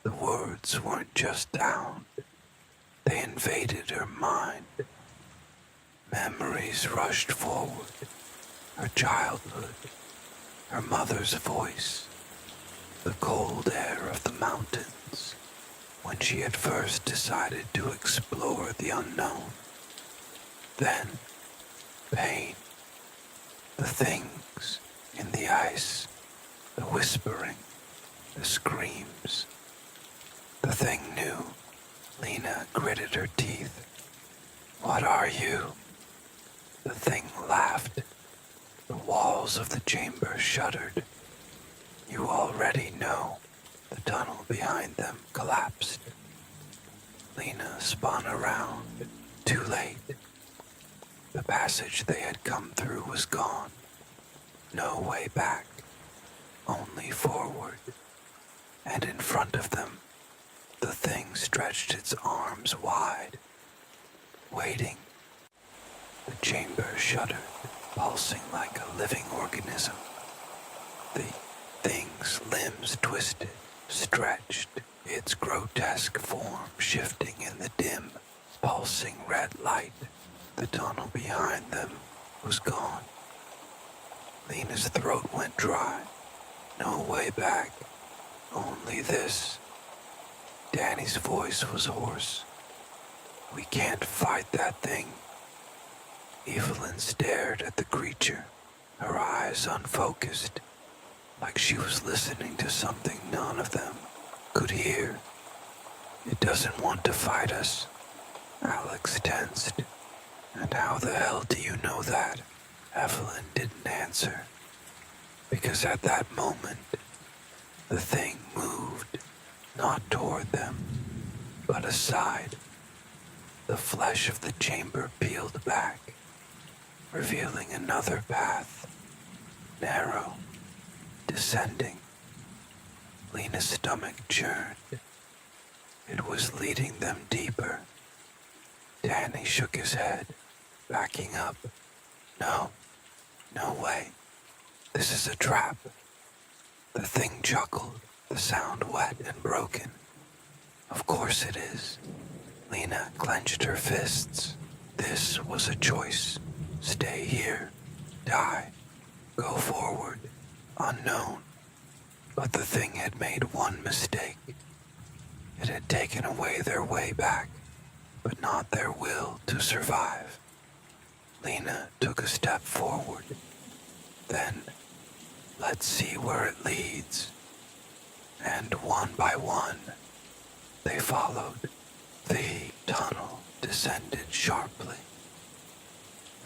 Speaker 1: The words weren't just sound. They invaded her mind. Memories rushed forward. Her childhood, her mother's voice, the cold air of the mountains, when she had first decided to explore the unknown. Then, pain, the things in the ice, the whispering, the screams. The thing knew. Lena gritted her teeth. What are you? The thing laughed. The walls of the chamber shuddered. You already know. The tunnel behind them collapsed. Lena spun around. Too late. The passage they had come through was gone. No way back. Only forward. And in front of them, the thing stretched its arms wide, waiting. The chamber shuddered, pulsing like a living organism. The thing's limbs twisted, stretched, its grotesque form shifting in the dim, pulsing red light. The tunnel behind them was gone. Lena's throat went dry. No way back. Only this. Danny's voice was hoarse. We can't fight that thing. Evelyn stared at the creature, her eyes unfocused, like she was listening to something none of them could hear. It doesn't want to fight us. Alex tensed. And how the hell do you know that? Evelyn didn't answer. Because at that moment, the thing moved, not toward them, but aside. The flesh of the chamber peeled back, revealing another path, narrow, descending. Lena's stomach churned. It was leading them deeper. Danny shook his head, backing up. No, no way. This is a trap. The thing chuckled, the sound wet and broken. Of course it is. Lena clenched her fists. This was a choice. Stay here, die, go forward, unknown. But the thing had made one mistake. It had taken away their way back, but not their will to survive. Lena took a step forward. Then, let's see where it leads. And one by one, they followed. The tunnel descended sharply.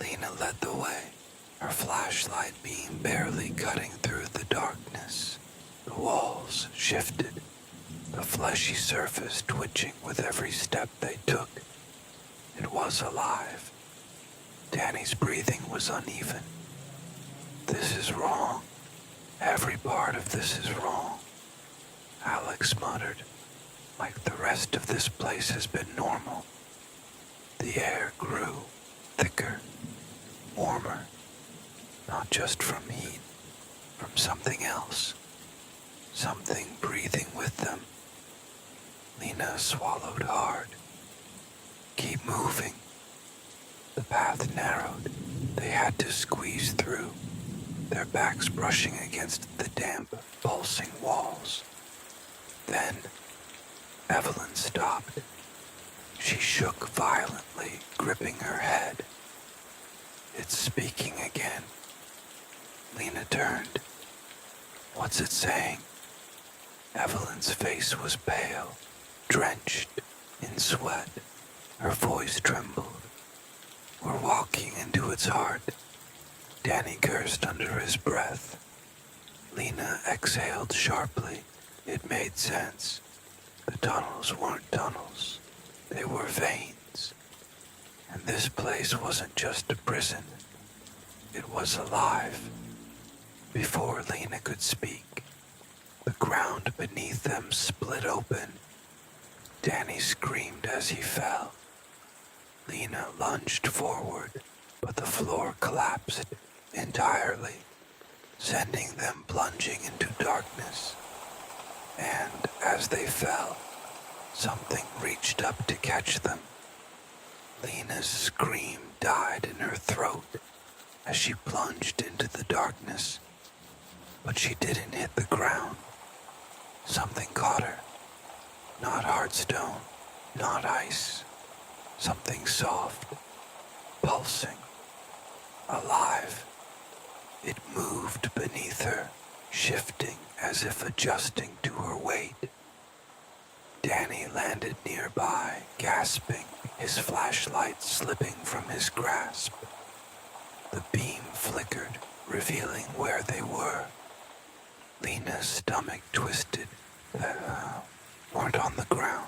Speaker 1: Lena led the way, her flashlight beam barely cutting through the darkness. The walls shifted, the fleshy surface twitching with every step they took. It was alive. Danny's breathing was uneven. This is wrong. Every part of this is wrong. Alex muttered, like the rest of this place has been normal. The air grew thicker, warmer, not just from heat, from something else, something breathing with them. Lena swallowed hard. Keep moving. The path narrowed. They had to squeeze through, their backs brushing against the damp, pulsing walls. Then, Evelyn stopped. She shook violently, gripping her head. It's speaking again. Lena turned. What's it saying? Evelyn's face was pale, drenched in sweat. Her voice trembled. We're walking into its heart. Danny cursed under his breath. Lena exhaled sharply. It made sense. The tunnels weren't tunnels. They were veins. And this place wasn't just a prison. It was alive. Before Lena could speak, the ground beneath them split open. Danny screamed as he fell. Lena lunged forward, but the floor collapsed entirely, sending them plunging into darkness. And as they fell, something reached up to catch them. Lena's scream died in her throat as she plunged into the darkness, but she didn't hit the ground. Something caught her. Not hard stone, not ice. Something soft, pulsing, alive. It moved beneath her, shifting as if adjusting to her weight. Danny landed nearby, gasping, his flashlight slipping from his grasp. The beam flickered, revealing where they were. Lena's stomach twisted. They weren't on the ground.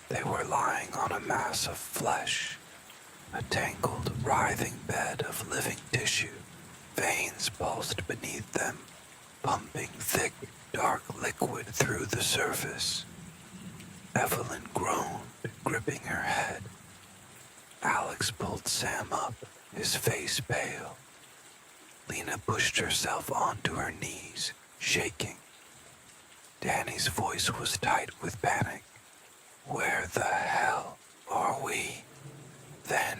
Speaker 1: They were lying on a mass of flesh, a tangled, writhing bed of living tissue. Veins pulsed beneath them, pumping thick, dark liquid through the surface. Evelyn groaned, gripping her head. Alex pulled Sam up, his face pale. Lena pushed herself onto her knees, shaking. Danny's voice was tight with panic. Where the hell are we? Then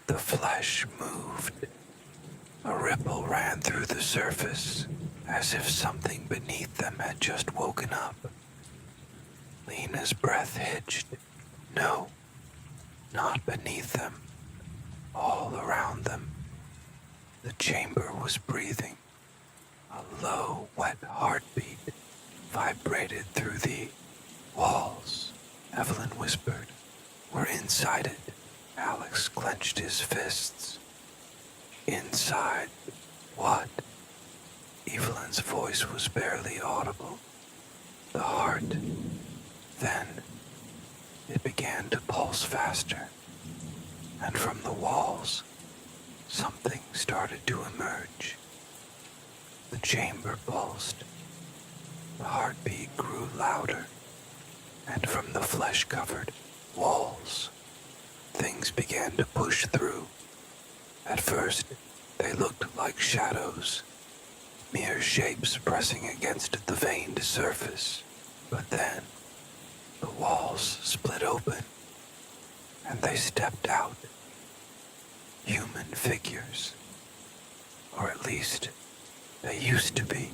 Speaker 1: the flesh moved. A ripple ran through the surface, as if something beneath them had just woken up. Lena's breath hitched. No, not beneath them. All around them. The chamber was breathing. A low, wet heartbeat vibrated through the walls. Evelyn whispered, "We're inside it." Alex clenched his fists. Inside what? Evelyn's voice was barely audible. The heart. Then it began to pulse faster, and from the walls, something started to emerge. The chamber pulsed. The heartbeat grew louder, and from the flesh-covered walls, things began to push through. At first, they looked like shadows, mere shapes pressing against the veined surface. But then, the walls split open, and they stepped out. Human figures. Or at least, they used to be.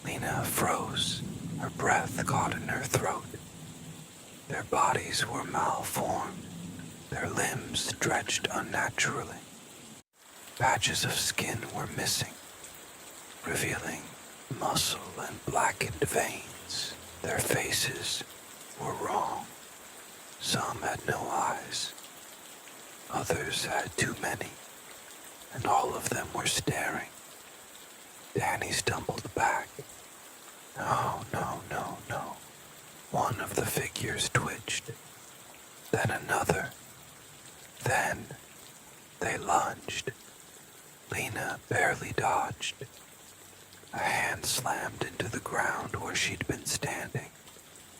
Speaker 1: Lena froze, her breath caught in her throat. Their bodies were malformed, their limbs stretched unnaturally. Patches of skin were missing, revealing muscle and blackened veins. Their faces were wrong. Some had no eyes. Others had too many, and all of them were staring. Danny stumbled back. No, no, no, no. One of the figures twitched. Then another. Then they lunged. Lena barely dodged. A hand slammed into the ground where she'd been standing,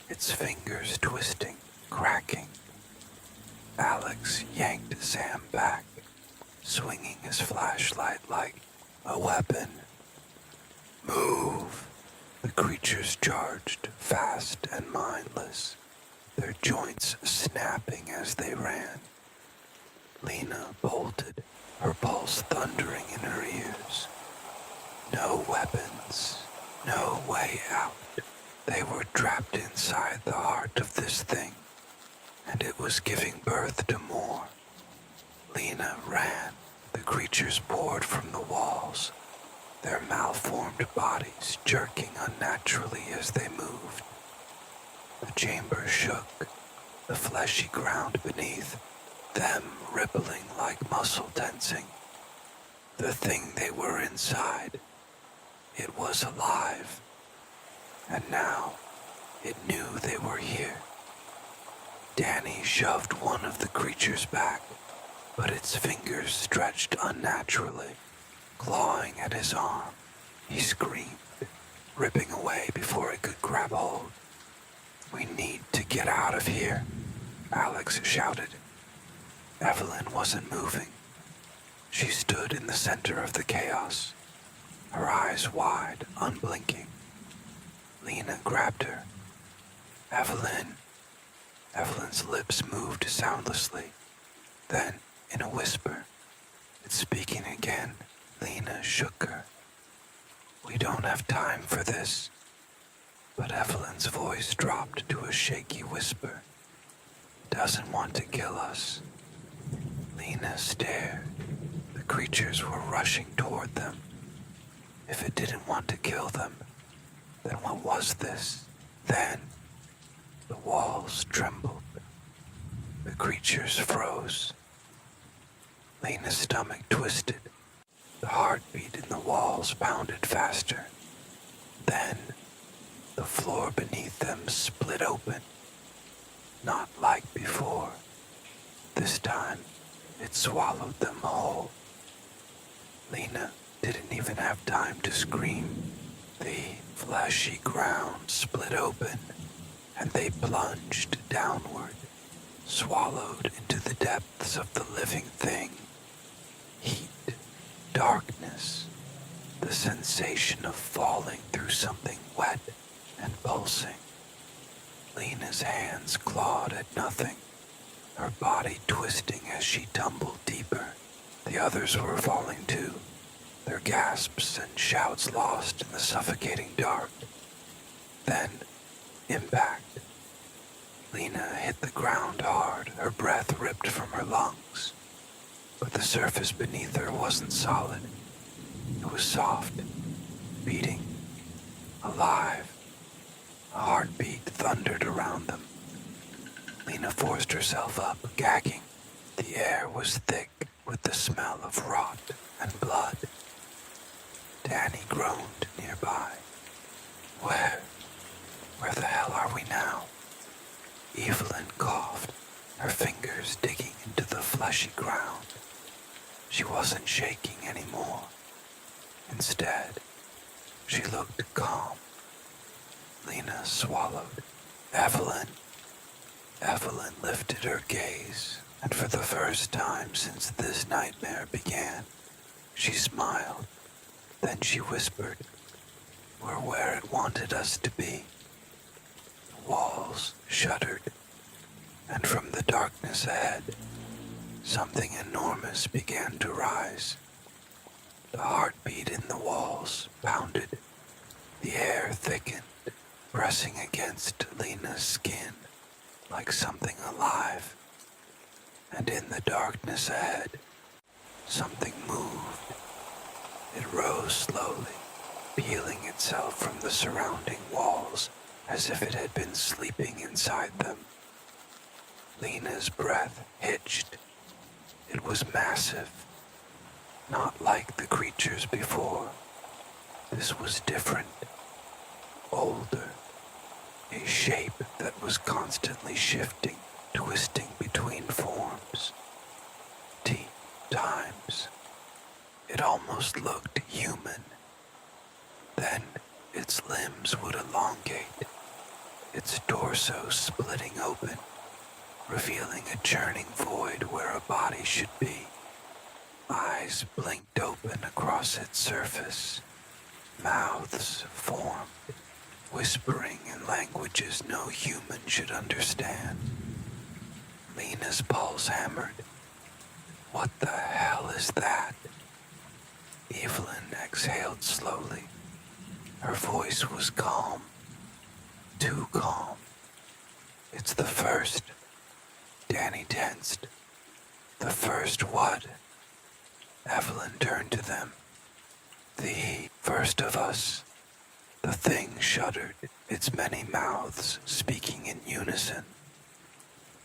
Speaker 1: its fingers twisting, cracking. Alex yanked Sam back, swinging his flashlight like a weapon. Move! The creatures charged, fast and mindless, their joints snapping as they ran. Lena bolted, her pulse thundering in her ears. No weapons, no way out. They were trapped inside the heart of this thing, and it was giving birth to more. Lena ran. The creatures poured from the walls, their malformed bodies jerking unnaturally as they moved. The chamber shook, the fleshy ground beneath them rippling like muscle tensing. The thing they were inside, it was alive, and now it knew they were here. Danny shoved one of the creatures back, but its fingers stretched unnaturally, clawing at his arm. He screamed, ripping away before it could grab hold. "We need to get out of here," Alex shouted. Evelyn wasn't moving. She stood in the center of the chaos, her eyes wide, unblinking. Lena grabbed her. "Evelyn." Evelyn's lips moved soundlessly. Then, in a whisper, and speaking again, Lena shook her. "We don't have time for this." But Evelyn's voice dropped to a shaky whisper. "Doesn't want to kill us." Lena stared. The creatures were rushing toward them. If it didn't want to kill them, then what was this? Then, the walls trembled. The creatures froze. Lena's stomach twisted. The heartbeat in the walls pounded faster. Then, the floor beneath them split open, not like before. This time, it swallowed them whole. Lena didn't even have time to scream. The fleshy ground split open, and they plunged downward, swallowed into the depths of the living thing. Heat, darkness, the sensation of falling through something wet and pulsing. Lena's hands clawed at nothing, her body twisting as she tumbled deeper. The others were falling too, their gasps and shouts lost in the suffocating dark. Then, impact. Lena hit the ground hard, her breath ripped from her lungs. But the surface beneath her wasn't solid. It was soft, beating, alive. A heartbeat thundered around them. Lena forced herself up, gagging. The air was thick with the smell of rot and blood. Danny groaned nearby. Where the hell are we now? Evelyn coughed, her fingers digging into the fleshy ground. She wasn't shaking anymore. Instead, she looked calm. Lena swallowed. Evelyn lifted her gaze, and for the first time since this nightmare began, she smiled. Then she whispered, "We're where it wanted us to be." The walls shuddered, and from the darkness ahead, something enormous began to rise. The heartbeat in the walls pounded. The air thickened, pressing against Lena's skin like something alive. And in the darkness ahead, something moved. It rose slowly, peeling itself from the surrounding walls as if it had been sleeping inside them. Lena's breath hitched. It was massive, not like the creatures before. This was different, older, a shape that was constantly shifting, twisting between forms. Times. It almost looked human. Then its limbs would elongate, its torso splitting open, revealing a churning void where a body should be. Eyes blinked open across its surface. Mouths formed, whispering in languages no human should understand. Lena's pulse hammered. What the hell is that? Evelyn exhaled slowly. Her voice was calm. Too calm. It's the first. Danny tensed. The first what? Evelyn turned to them. The first of us. The thing shuddered, its many mouths speaking in unison.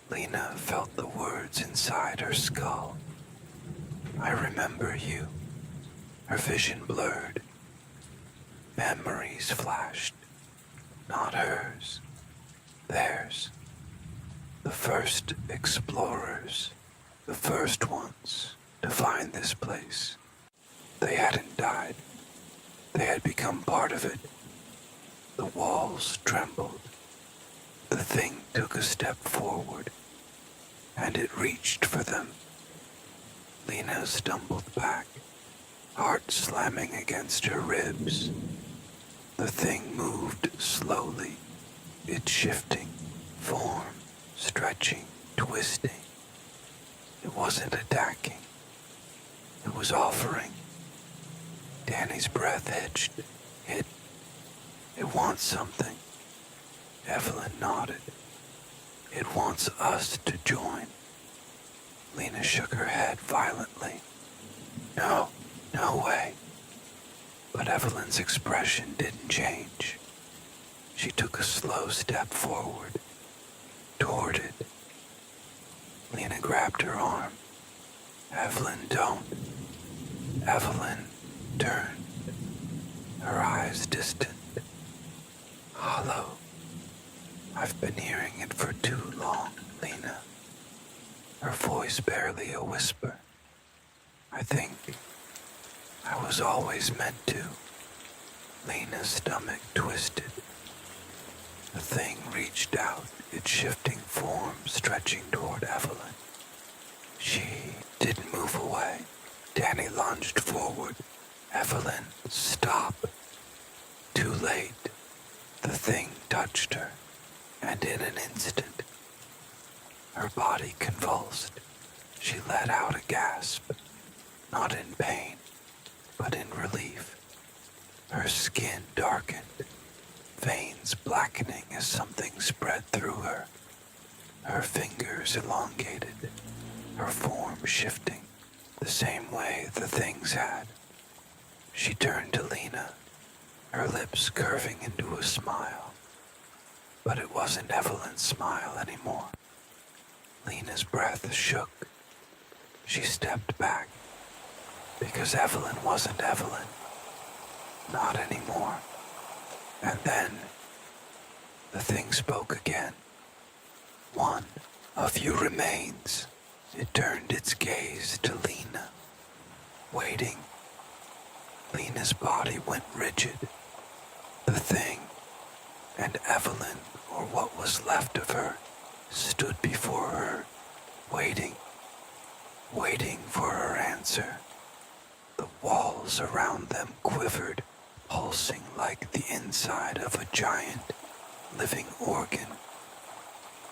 Speaker 1: Lena felt the words inside her skull. I remember you. Her vision blurred. Memories flashed. Not hers. Theirs. The first explorers. The first ones to find this place. They hadn't died. They had become part of it. The walls trembled. The thing took a step forward, and it reached for them. Lena stumbled back, heart slamming against her ribs. The thing moved slowly, it shifting, form, stretching, twisting. It wasn't attacking. It was offering. Danny's breath hitched. It wants something. Evelyn nodded. It wants us to join. Lena shook her head violently. No way. But Evelyn's expression didn't change. She took a slow step forward, toward it. Lena grabbed her arm. Evelyn, don't. Evelyn turned, her eyes distant, hollow. I've been hearing it for too long. voice barely a whisper. I think I was always meant to. Lena's stomach twisted. The thing reached out, its shifting form stretching toward Evelyn. She didn't move away. Danny lunged forward. Evelyn, stop. Too late. The thing touched her, and in an instant, her body convulsed. She let out a gasp, not in pain, but in relief. Her skin darkened, veins blackening as something spread through her. Her fingers elongated, her form shifting, the same way the things had. She turned to Lena, her lips curving into a smile. But it wasn't Evelyn's smile anymore. Lena's breath shook. She stepped back, because Evelyn wasn't Evelyn. Not anymore. And then, the thing spoke again. One of you remains. It turned its gaze to Lena, waiting. Lena's body went rigid. The thing, and Evelyn, or what was left of her, stood before her, waiting for her answer. The walls around them quivered, pulsing like the inside of a giant living organ.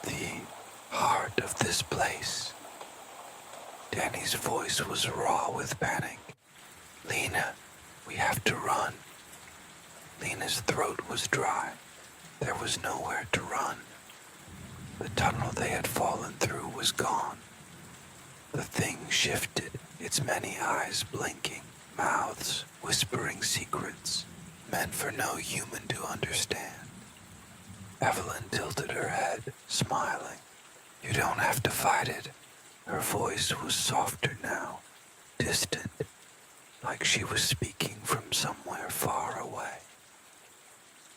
Speaker 1: The heart of this place. Danny's voice was raw with panic. Lena, we have to run. Lena's throat was dry. There was nowhere to run. The tunnel they had fallen through was gone. The thing shifted, its many eyes blinking, mouths whispering secrets meant for no human to understand. Evelyn tilted her head, smiling. You don't have to fight it. Her voice was softer now, distant, like she was speaking from somewhere far away.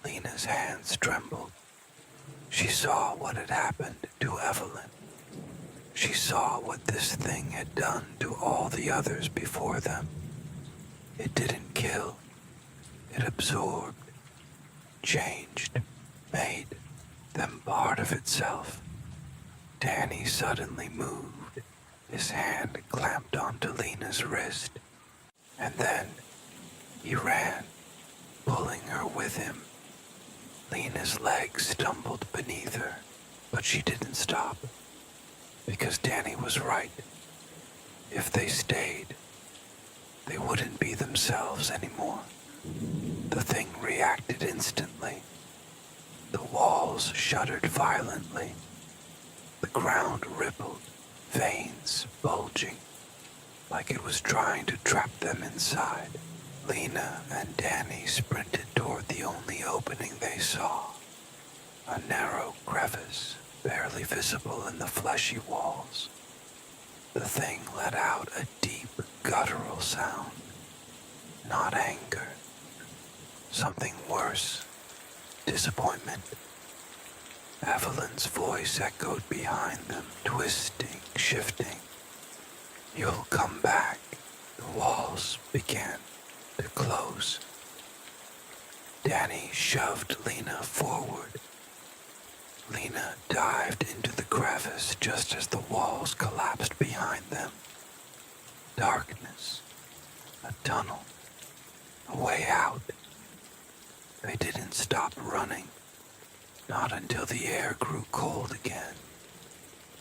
Speaker 1: Lena's hands trembled. She saw what had happened to Evelyn. She saw what this thing had done to all the others before them. It didn't kill. It absorbed, changed, made them part of itself. Danny suddenly moved. His hand clamped onto Lena's wrist. And then he ran, pulling her with him. Lena's legs stumbled beneath her, but she didn't stop. Because Danny was right. If they stayed, they wouldn't be themselves anymore. The thing reacted instantly. The walls shuddered violently. The ground rippled, veins bulging, like it was trying to trap them inside. Lena and Danny sprinted toward the only opening they saw, a narrow crevice barely visible in the fleshy walls. The thing let out a deep, guttural sound. Not anger. Something worse. Disappointment. Evelyn's voice echoed behind them, twisting, shifting. You'll come back. The walls began to close. Danny shoved Lena forward. Lena dived into the crevice just as the walls collapsed behind them. Darkness. A tunnel. A way out. They didn't stop running. Not until the air grew cold again.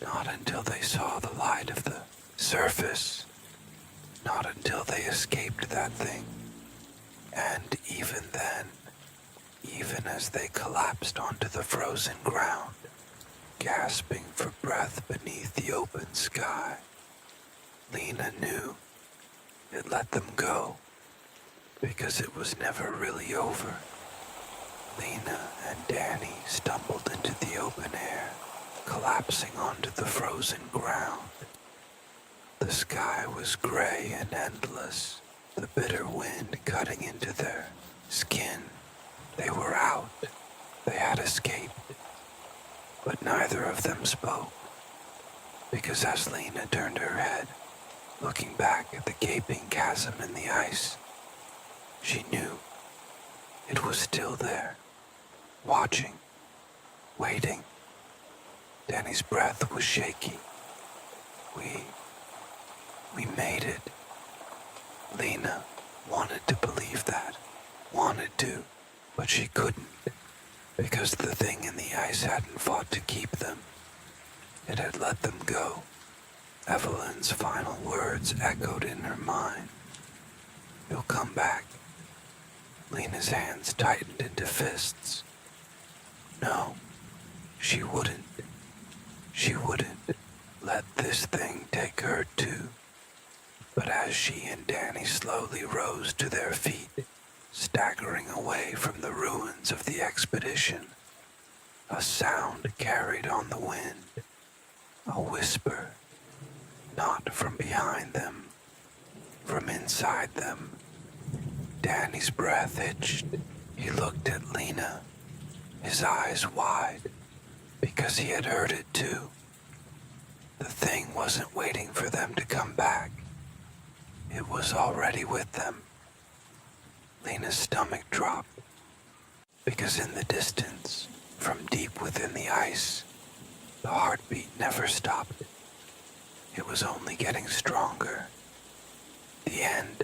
Speaker 1: Not until they saw the light of the surface. Not until they escaped that thing. And even then, even as they collapsed onto the frozen ground, gasping for breath beneath the open sky, Lena knew it let them go because it was never really over. Lena and Danny stumbled into the open air, collapsing onto the frozen ground. The sky was gray and endless, the bitter wind cutting into their skin. They were out. They had escaped. But neither of them spoke. because as Lena turned her head, looking back at the gaping chasm in the ice, she knew it was still there, watching, waiting. Danny's breath was shaky. We made it. Lena wanted to believe that, wanted to, but she couldn't, because the thing in the ice hadn't fought to keep them. It had let them go. Evelyn's final words echoed in her mind. You'll come back. Lena's hands tightened into fists. No, she wouldn't. She wouldn't let this thing take her too. But as she and Danny slowly rose to their feet, staggering away from the ruins of the expedition, a sound carried on the wind, a whisper, not from behind them, from inside them. Danny's breath itched. He looked at Lena, his eyes wide, because he had heard it too. The thing wasn't waiting for them to come back. It was already with them. Lena's stomach dropped, because in the distance, from deep within the ice, the heartbeat never stopped. It was only getting stronger. The end